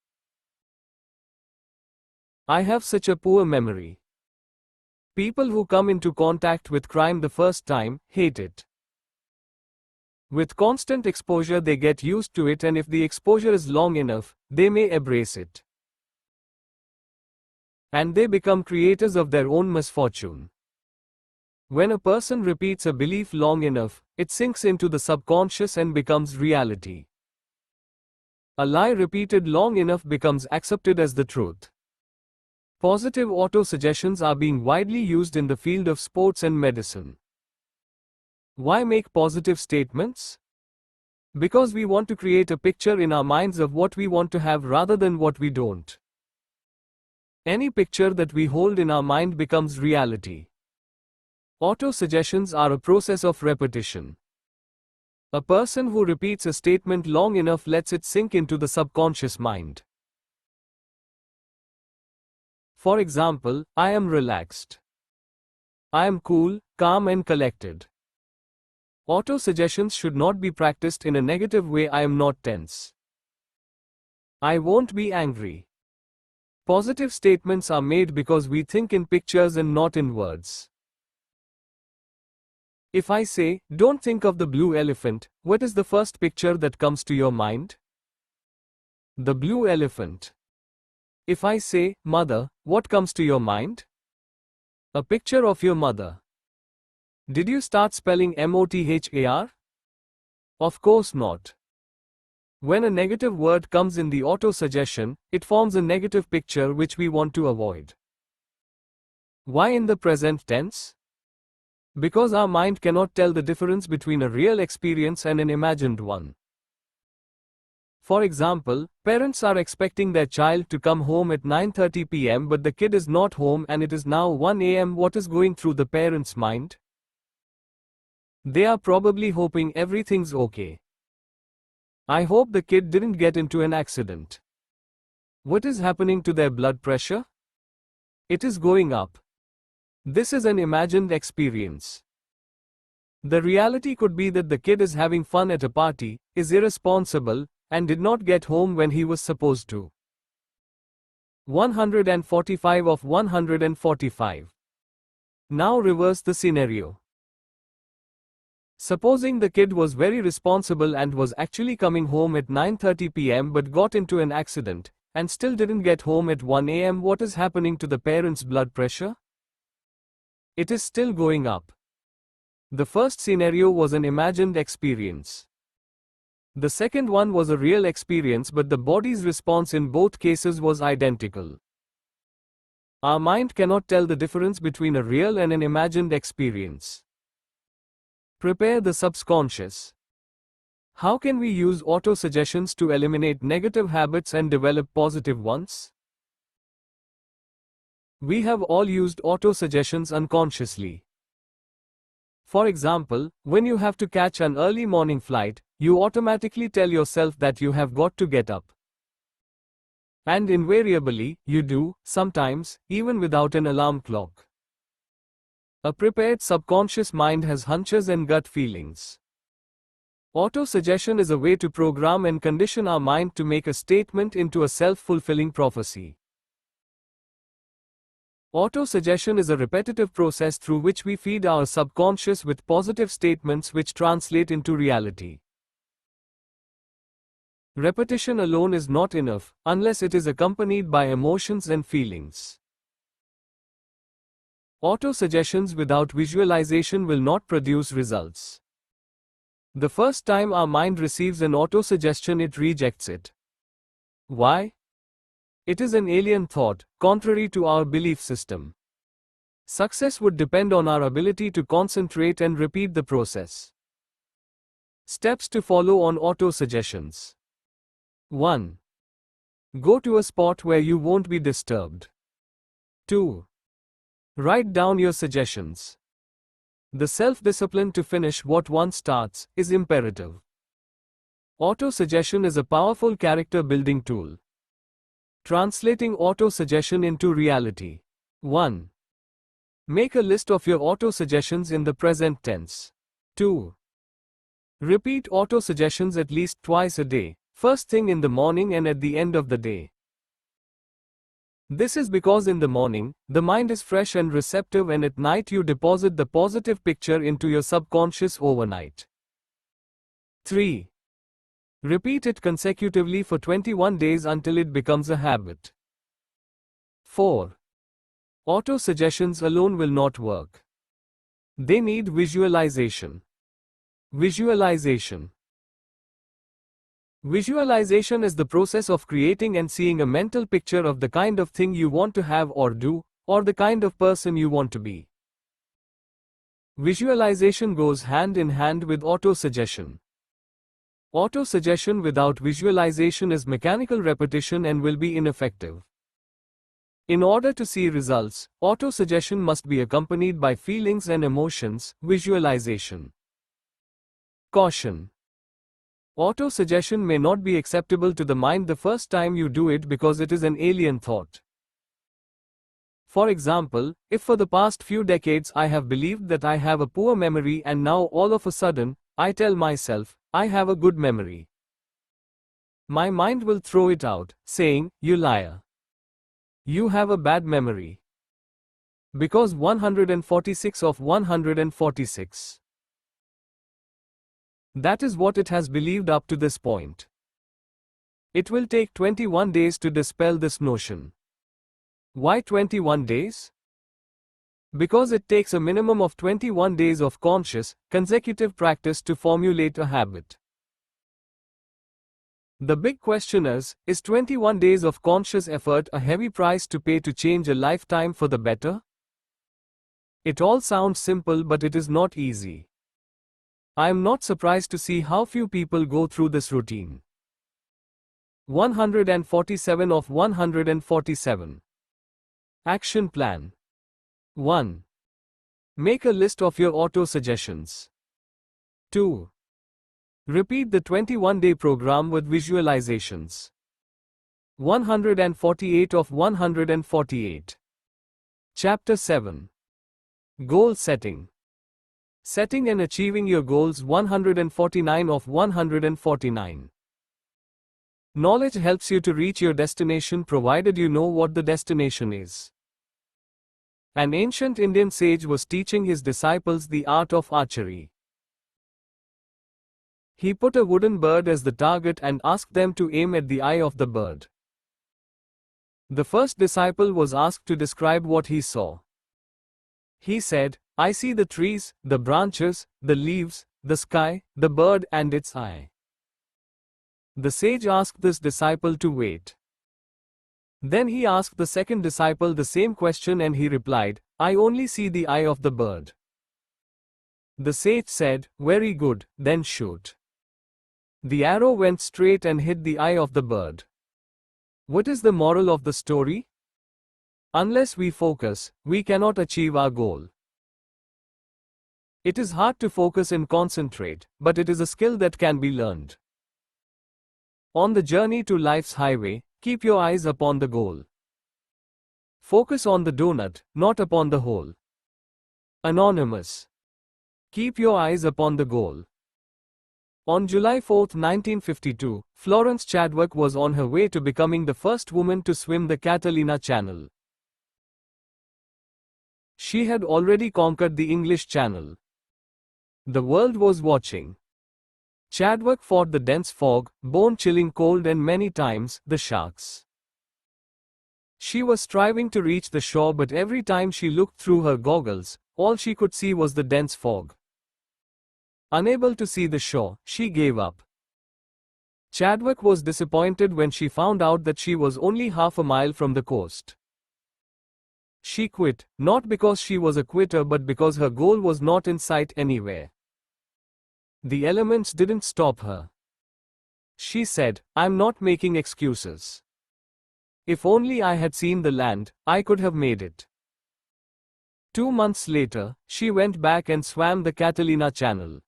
I have such a poor memory." People who come into contact with crime the first time hate it. With constant exposure, they get used to it, and if the exposure is long enough, they may embrace it. And they become creators of their own misfortune. When a person repeats a belief long enough, it sinks into the subconscious and becomes reality. A lie repeated long enough becomes accepted as the truth. Positive auto-suggestions are being widely used in the field of sports and medicine. Why make positive statements? Because we want to create a picture in our minds of what we want to have rather than what we don't. Any picture that we hold in our mind becomes reality. Auto-suggestions are a process of repetition. A person who repeats a statement long enough lets it sink into the subconscious mind. For example, I am relaxed. I am cool, calm and collected. Auto-suggestions should not be practiced in a negative way. I am not tense. I won't be angry. Positive statements are made because we think in pictures and not in words. If I say, "Don't think of the blue elephant," what is the first picture that comes to your mind? The blue elephant. If I say, "Mother," what comes to your mind? A picture of your mother. Did you start spelling MOTHAR? Of course not. When a negative word comes in the auto-suggestion, it forms a negative picture which we want to avoid. Why in the present tense? Because our mind cannot tell the difference between a real experience and an imagined one. For example, parents are expecting their child to come home at 9:30 p.m. but the kid is not home and it is now 1 a.m. What is going through the parent's mind? They are probably hoping everything's okay. I hope the kid didn't get into an accident. What is happening to their blood pressure? It is going up. This is an imagined experience. The reality could be that the kid is having fun at a party, is irresponsible, and did not get home when he was supposed to. 145 of 145. Now reverse the scenario. Supposing the kid was very responsible and was actually coming home at 9:30 p.m. but got into an accident, and still didn't get home at 1 a.m. What is happening to the parent's blood pressure? It is still going up. The first scenario was an imagined experience. The second one was a real experience, but the body's response in both cases was identical. Our mind cannot tell the difference between a real and an imagined experience. Prepare the subconscious. How can we use auto-suggestions to eliminate negative habits and develop positive ones? We have all used auto-suggestions unconsciously. For example, when you have to catch an early morning flight, you automatically tell yourself that you have got to get up. And invariably, you do, sometimes, even without an alarm clock. A prepared subconscious mind has hunches and gut feelings. Auto-suggestion is a way to program and condition our mind to make a statement into a self-fulfilling prophecy. Auto-suggestion is a repetitive process through which we feed our subconscious with positive statements which translate into reality. Repetition alone is not enough, unless it is accompanied by emotions and feelings. Auto-suggestions without visualization will not produce results. The first time our mind receives an auto-suggestion, it rejects it. Why? It is an alien thought, contrary to our belief system. Success would depend on our ability to concentrate and repeat the process. Steps to follow on auto-suggestions. 1. Go to a spot where you won't be disturbed. 2. Write down your suggestions. The self-discipline to finish what one starts is imperative. Auto-suggestion is a powerful character-building tool. Translating auto-suggestion into reality. 1. Make a list of your auto-suggestions in the present tense. 2. Repeat auto-suggestions at least twice a day, first thing in the morning and at the end of the day. This is because in the morning, the mind is fresh and receptive, and at night you deposit the positive picture into your subconscious overnight. 3. Repeat it consecutively for 21 days until it becomes a habit. 4. Auto-suggestions alone will not work. They need visualization. Visualization. Visualization is the process of creating and seeing a mental picture of the kind of thing you want to have or do, or the kind of person you want to be. Visualization goes hand in hand with auto-suggestion. Auto-suggestion without visualization is mechanical repetition and will be ineffective. In order to see results, auto-suggestion must be accompanied by feelings and emotions, visualization. Caution. Auto-suggestion may not be acceptable to the mind the first time you do it because it is an alien thought. For example, if for the past few decades I have believed that I have a poor memory and now all of a sudden, I tell myself, I have a good memory. My mind will throw it out, saying, you liar. You have a bad memory. Because 146 of 146. That is what it has believed up to this point. It will take 21 days to dispel this notion. Why 21 days? Because it takes a minimum of 21 days of conscious, consecutive practice to formulate a habit. The big question is 21 days of conscious effort a heavy price to pay to change a lifetime for the better? It all sounds simple, but it is not easy. I am not surprised to see how few people go through this routine. 147 of 147. Action Plan. 1. Make a list of your auto-suggestions. 2. Repeat the 21-day program with visualizations. 148 of 148. Chapter 7. Goal Setting. Setting and achieving your goals. 149 of 149. Knowledge helps you to reach your destination provided you know what the destination is. An ancient Indian sage was teaching his disciples the art of archery. He put a wooden bird as the target and asked them to aim at the eye of the bird. The first disciple was asked to describe what he saw. He said, I see the trees, the branches, the leaves, the sky, the bird and its eye. The sage asked this disciple to wait. Then he asked the second disciple the same question and he replied, I only see the eye of the bird. The sage said, very good, then shoot. The arrow went straight and hit the eye of the bird. What is the moral of the story? Unless we focus, we cannot achieve our goal. It is hard to focus and concentrate, but it is a skill that can be learned. On the journey to life's highway, Keep your eyes upon the goal. Focus on the donut, not upon the hole. Anonymous. Keep your eyes upon the goal. On July 4, 1952, Florence Chadwick was on her way to becoming the first woman to swim the Catalina Channel. She had already conquered the English Channel. The world was watching. Chadwick fought the dense fog, bone-chilling cold, and many times, the sharks. She was striving to reach the shore, but every time she looked through her goggles, all she could see was the dense fog. Unable to see the shore, she gave up. Chadwick was disappointed when she found out that she was only half a mile from the coast. She quit, not because she was a quitter but because her goal was not in sight anywhere. The elements didn't stop her. She said, "I'm not making excuses. If only I had seen the land, I could have made it." 2 months later, she went back and swam the Catalina Channel.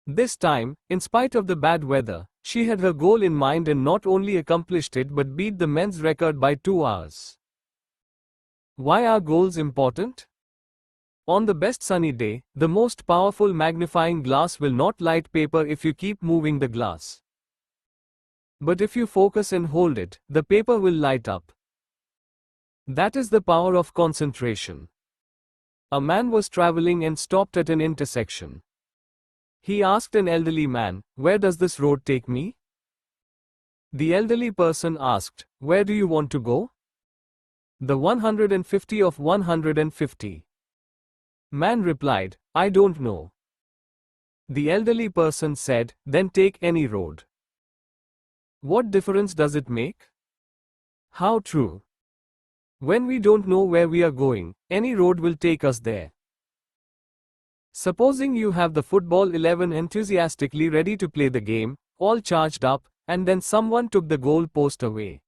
This time, in spite of the bad weather, she had her goal in mind and not only accomplished it but beat the men's record by 2 hours. Why are goals important? On the best sunny day, the most powerful magnifying glass will not light paper if you keep moving the glass. But if you focus and hold it, the paper will light up. That is the power of concentration. A man was traveling and stopped at an intersection. He asked an elderly man, "Where does this road take me?" The elderly person asked, "Where do you want to go?" "The 150 of 150. Man replied, "I don't know." The elderly person said, "Then take any road." What difference does it make? How true. When we don't know where we are going, any road will take us there. Supposing you have the football 11 enthusiastically ready to play the game, all charged up, and then someone took the goal post away.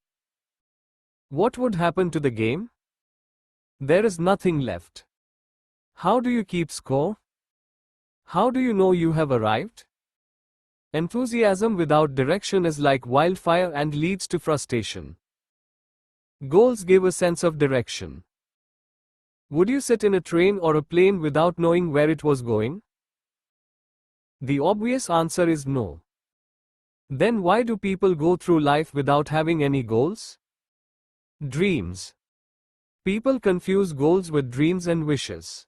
What would happen to the game? There is nothing left. How do you keep score? How do you know you have arrived? Enthusiasm without direction is like wildfire and leads to frustration. Goals give a sense of direction. Would you sit in a train or a plane without knowing where it was going? The obvious answer is no. Then why do people go through life without having any goals? Dreams. People confuse goals with dreams and wishes.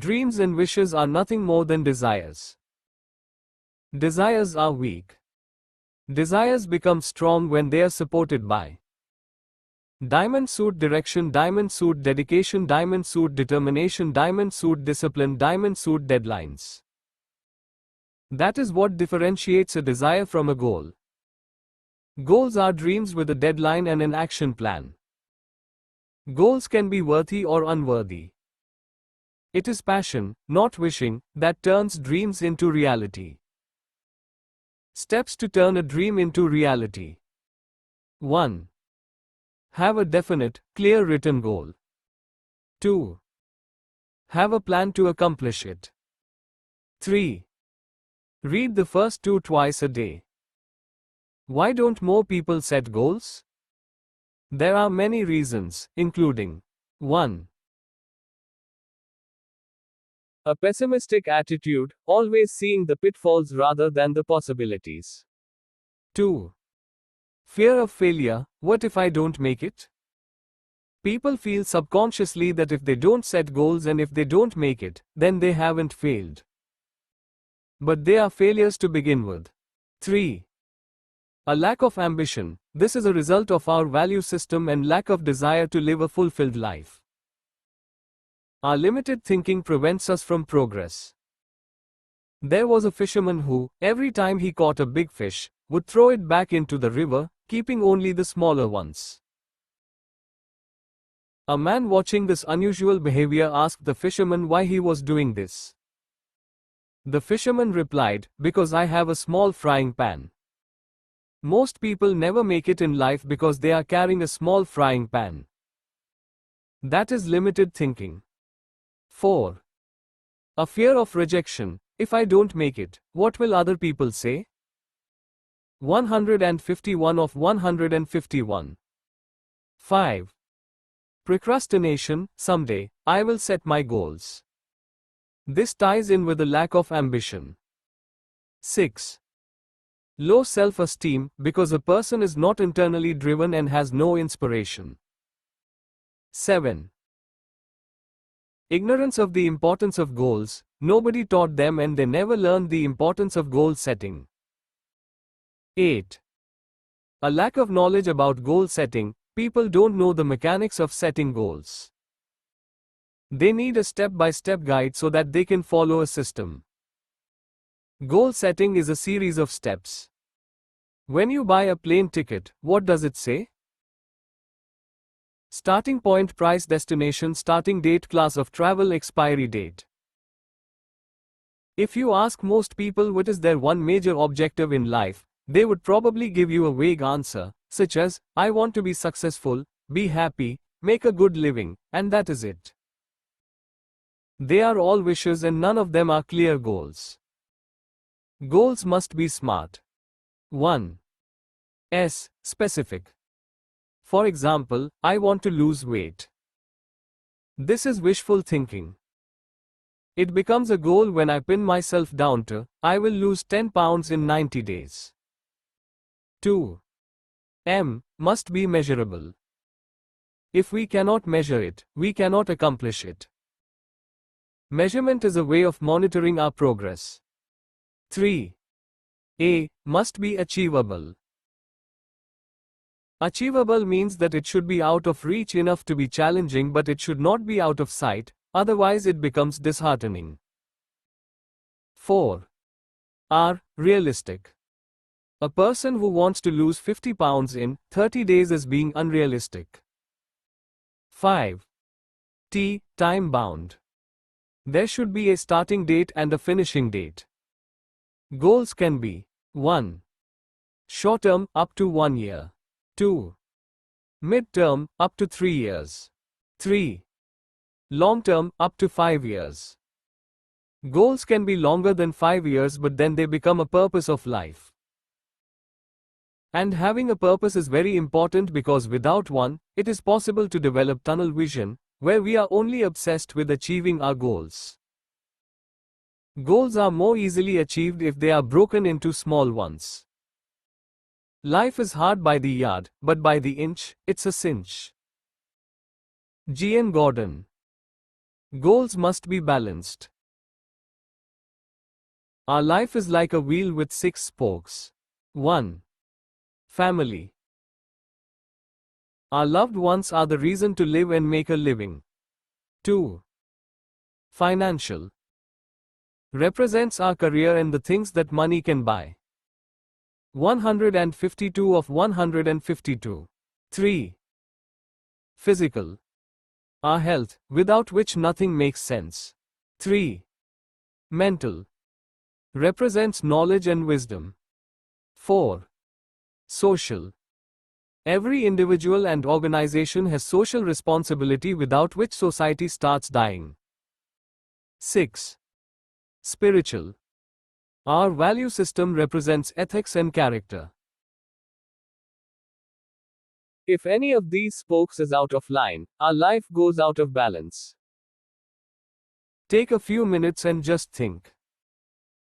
Dreams and wishes are nothing more than desires. Desires are weak. Desires become strong when they are supported by diamond suit direction, diamond suit dedication, diamond suit determination, diamond suit discipline, diamond suit deadlines. That is what differentiates a desire from a goal. Goals are dreams with a deadline and an action plan. Goals can be worthy or unworthy. It is passion, not wishing, that turns dreams into reality. Steps to turn a dream into reality. 1. Have a definite, clear written goal. 2. Have a plan to accomplish it. 3. Read the first 2 twice a day. Why don't more people set goals? There are many reasons, including 1. A pessimistic attitude, always seeing the pitfalls rather than the possibilities. 2. Fear of failure, what if I don't make it? People feel subconsciously that if they don't set goals and if they don't make it, then they haven't failed. But they are failures to begin with. 3. A lack of ambition, this is a result of our value system and lack of desire to live a fulfilled life. Our limited thinking prevents us from progress. There was a fisherman who, every time he caught a big fish, would throw it back into the river, keeping only the smaller ones. A man watching this unusual behavior asked the fisherman why he was doing this. The fisherman replied, "Because I have a small frying pan." Most people never make it in life because they are carrying a small frying pan. That is limited thinking. 4. A fear of rejection. If I don't make it, what will other people say? 151 of 151. 5. Procrastination. Someday, I will set my goals. This ties in with a lack of ambition. 6. Low self-esteem, because a person is not internally driven and has no inspiration. 7. Ignorance of the importance of goals. Nobody taught them and they never learned the importance of goal setting. 8. A lack of knowledge about goal setting. People don't know the mechanics of setting goals. They need a step-by-step guide so that they can follow a system. Goal setting is a series of steps. When you buy a plane ticket, what does it say? Starting point, price, destination, starting date, class of travel, expiry date. If you ask most people what is their one major objective in life, they would probably give you a vague answer, such as, I want to be successful, be happy, make a good living, and that is it. They are all wishes and none of them are clear goals. Goals must be smart. 1. S. Specific. For example, I want to lose weight. This is wishful thinking. It becomes a goal when I pin myself down to, I will lose 10 pounds in 90 days. 2. M. Must be measurable. If we cannot measure it, we cannot accomplish it. Measurement is a way of monitoring our progress. 3. A. Must be achievable. Achievable means that it should be out of reach enough to be challenging, but it should not be out of sight, otherwise it becomes disheartening. 4. R. Realistic. A person who wants to lose 50 pounds in 30 days is being unrealistic. 5. T. Time bound. There should be a starting date and a finishing date. Goals can be 1. Short term, up to 1 year. 2. Mid-term, up to 3 years. 3. Long-term, up to 5 years. Goals can be longer than 5 years, but then they become a purpose of life. And having a purpose is very important because without one, it is possible to develop tunnel vision, where we are only obsessed with achieving our goals. Goals are more easily achieved if they are broken into small ones. Life is hard by the yard, but by the inch, it's a cinch. G. N. Gordon. Goals must be balanced. Our life is like a wheel with 6 spokes. 1. Family. Our loved ones are the reason to live and make a living. 2. Financial. Represents our career and the things that money can buy. 152 of 152. 3. Physical. Our health, without which nothing makes sense. 3. Mental. Represents knowledge and wisdom. 4. Social. Every individual and organization has social responsibility without which society starts dying. 6. Spiritual. Our value system represents ethics and character. If any of these spokes is out of line, our life goes out of balance. Take a few minutes and just think.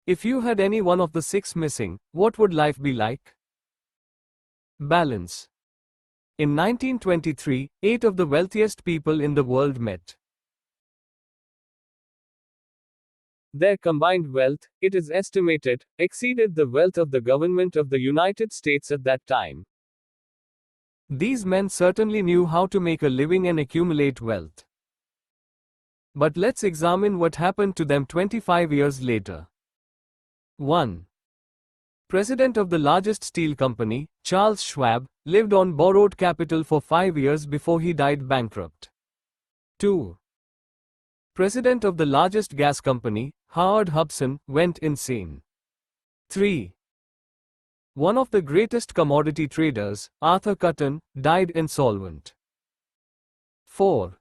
If you had any one of the 6 missing, what would life be like? Balance. In 1923, 8 of the wealthiest people in the world met. Their combined wealth, it is estimated, exceeded the wealth of the government of the United States at that time. These men certainly knew how to make a living and accumulate wealth. But let's examine what happened to them 25 years later. 1. President of the largest steel company, Charles Schwab, lived on borrowed capital for 5 years before he died bankrupt. 2. President of the largest gas company, Howard Hubson, went insane. 3. One of the greatest commodity traders, Arthur Cutten, died insolvent. 4.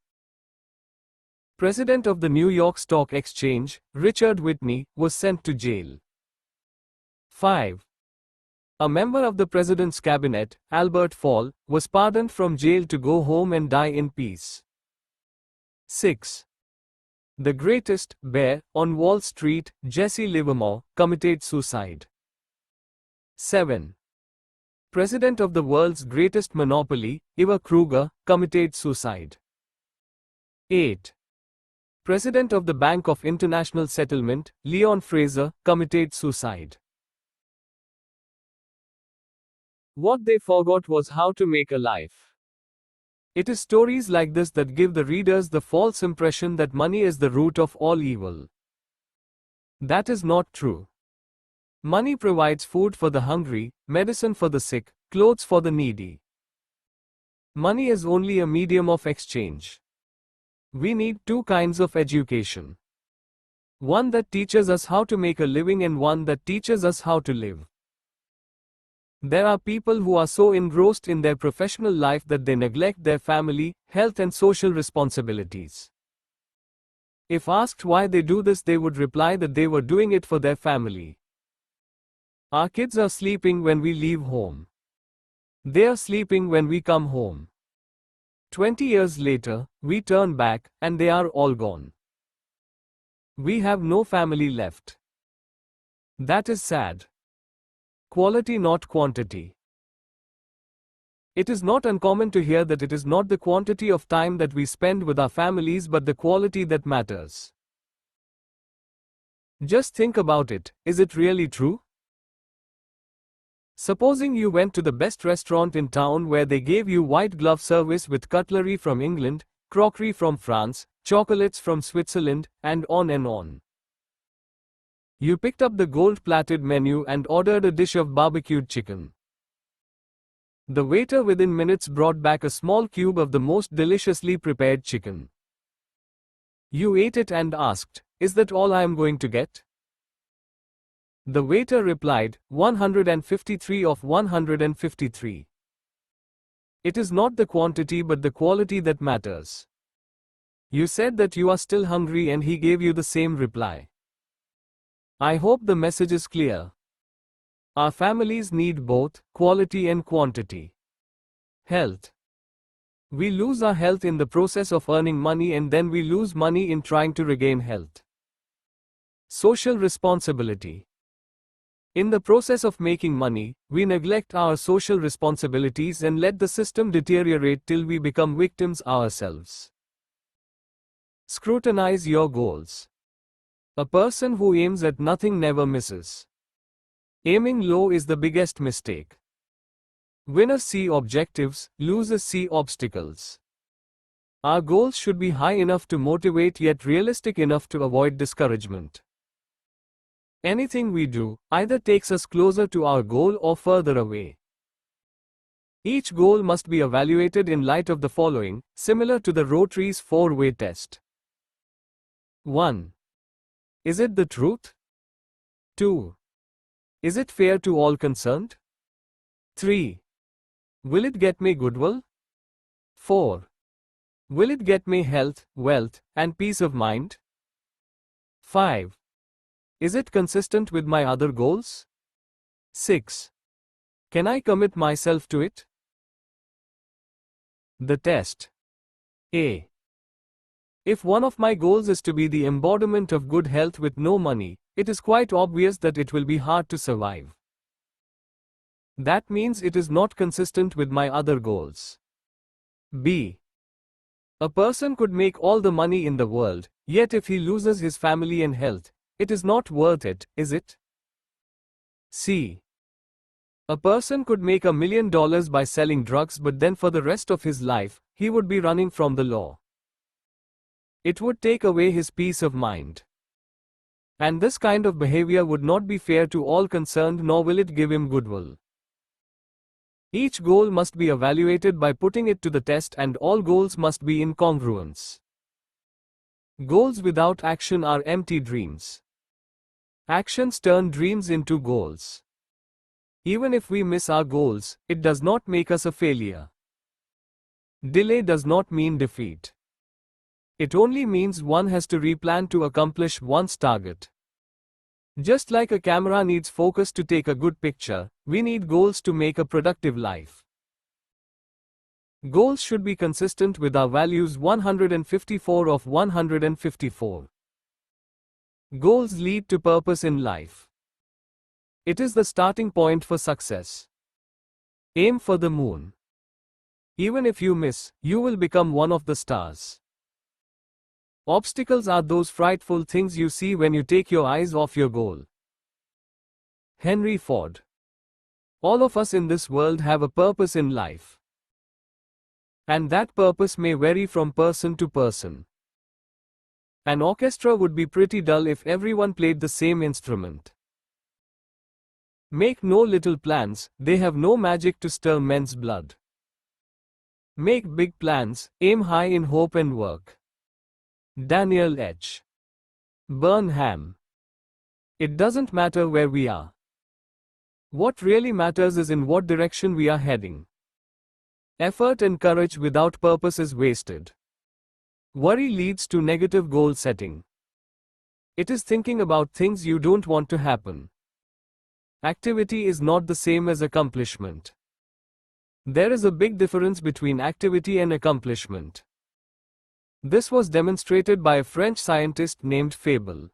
President of the New York Stock Exchange, Richard Whitney, was sent to jail. 5. A member of the president's cabinet, Albert Fall, was pardoned from jail to go home and die in peace. 6. The greatest bear on Wall Street, Jesse Livermore, committed suicide. 7. President of the world's greatest monopoly, Eva Kruger, committed suicide. 8. President of the Bank of International Settlement, Leon Fraser, committed suicide. What they forgot was how to make a life. It is stories like this that give the readers the false impression that money is the root of all evil. That is not true. Money provides food for the hungry, medicine for the sick, clothes for the needy. Money is only a medium of exchange. We need two kinds of education. One that teaches us how to make a living and one that teaches us how to live. There are people who are so engrossed in their professional life that they neglect their family, health and social responsibilities. If asked why they do this, they would reply that they were doing it for their family. Our kids are sleeping when we leave home. They are sleeping when we come home. 20 years later, we turn back, and they are all gone. We have no family left. That is sad. Quality, not quantity. It is not uncommon to hear that it is not the quantity of time that we spend with our families but the quality that matters. Just think about it, is it really true? Supposing you went to the best restaurant in town where they gave you white glove service with cutlery from England, crockery from France, chocolates from Switzerland, and on and on. You picked up the gold-plated menu and ordered a dish of barbecued chicken. The waiter within minutes brought back a small cube of the most deliciously prepared chicken. You ate it and asked, "Is that all I am going to get?" The waiter replied, 153 of 153. It is not the quantity but the quality that matters. You said that you are still hungry and he gave you the same reply. I hope the message is clear. Our families need both quality and quantity. Health. We lose our health in the process of earning money and then we lose money in trying to regain health. Social responsibility. In the process of making money, we neglect our social responsibilities and let the system deteriorate till we become victims ourselves. Scrutinize your goals. A person who aims at nothing never misses. Aiming low is the biggest mistake. Winners see objectives, losers see obstacles. Our goals should be high enough to motivate yet realistic enough to avoid discouragement. Anything we do either takes us closer to our goal or further away. Each goal must be evaluated in light of the following, similar to the Rotary's 4-way test. 1. Is it the truth? 2. Is it fair to all concerned? 3. Will it get me goodwill? 4. Will it get me health, wealth, and peace of mind? 5. Is it consistent with my other goals? 6. Can I commit myself to it? The test. A. If one of my goals is to be the embodiment of good health with no money, it is quite obvious that it will be hard to survive. That means it is not consistent with my other goals. B. A person could make all the money in the world, yet if he loses his family and health, it is not worth it, is it? C. A person could make $1 million by selling drugs, but then for the rest of his life, he would be running from the law. It would take away his peace of mind. And this kind of behavior would not be fair to all concerned, nor will it give him goodwill. Each goal must be evaluated by putting it to the test, and all goals must be in congruence. Goals without action are empty dreams. Actions turn dreams into goals. Even if we miss our goals, it does not make us a failure. Delay does not mean defeat. It only means one has to replan to accomplish one's target. Just like a camera needs focus to take a good picture, we need goals to make a productive life. Goals should be consistent with our values. 154 of 154. Goals lead to purpose in life. It is the starting point for success. Aim for the moon. Even if you miss, you will become one of the stars. Obstacles are those frightful things you see when you take your eyes off your goal. Henry Ford. All of us in this world have a purpose in life. And that purpose may vary from person to person. An orchestra would be pretty dull if everyone played the same instrument. Make no little plans, they have no magic to stir men's blood. Make big plans, aim high in hope and work. Daniel H. Burnham. It doesn't matter where we are. What really matters is in what direction we are heading. Effort and courage without purpose is wasted. Worry leads to negative goal setting. It is thinking about things you don't want to happen. Activity is not the same as accomplishment. There is a big difference between activity and accomplishment. This was demonstrated by a French scientist named Fable.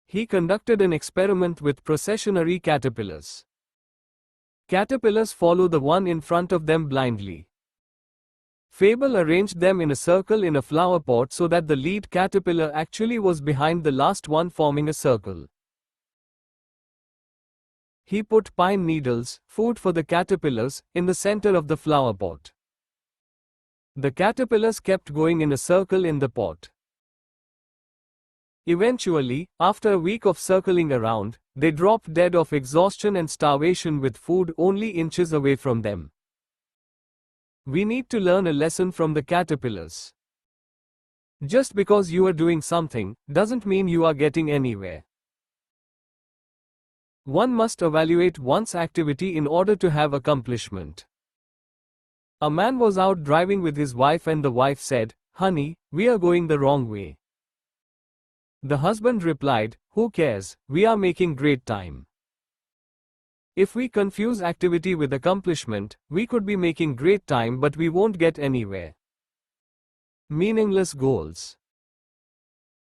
He conducted an experiment with processionary caterpillars. Caterpillars follow the one in front of them blindly. Fable arranged them in a circle in a flower pot so that the lead caterpillar actually was behind the last one, forming a circle. He put pine needles, food for the caterpillars, in the center of the flower pot. The caterpillars kept going in a circle in the pot. Eventually, after a week of circling around, they dropped dead of exhaustion and starvation with food only inches away from them. We need to learn a lesson from the caterpillars. Just because you are doing something, doesn't mean you are getting anywhere. One must evaluate one's activity in order to have accomplishment. A man was out driving with his wife and the wife said, "Honey, we are going the wrong way." The husband replied, "Who cares, we are making great time." If we confuse activity with accomplishment, we could be making great time but we won't get anywhere. Meaningless goals.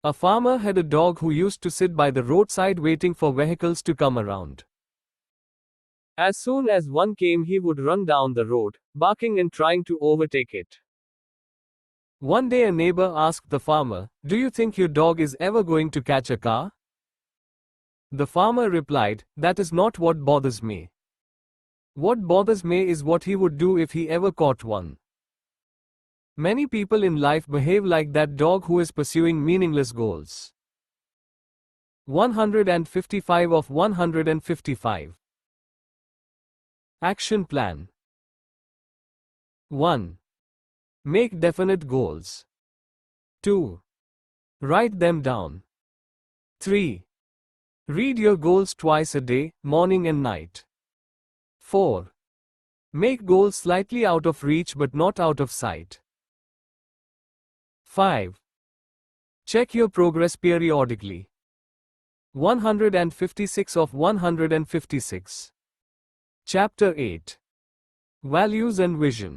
A farmer had a dog who used to sit by the roadside waiting for vehicles to come around. As soon as one came, he would run down the road, barking and trying to overtake it. One day a neighbor asked the farmer, "Do you think your dog is ever going to catch a car?" The farmer replied, "That is not what bothers me. What bothers me is what he would do if he ever caught one." Many people in life behave like that dog who is pursuing meaningless goals. 155 of 155. Action plan. 1. Make definite goals. 2. Write them down. 3. Read your goals twice a day, morning and night. 4. Make goals slightly out of reach but not out of sight. 5. Check your progress periodically. 156 of 156. Chapter 8. Values and Vision.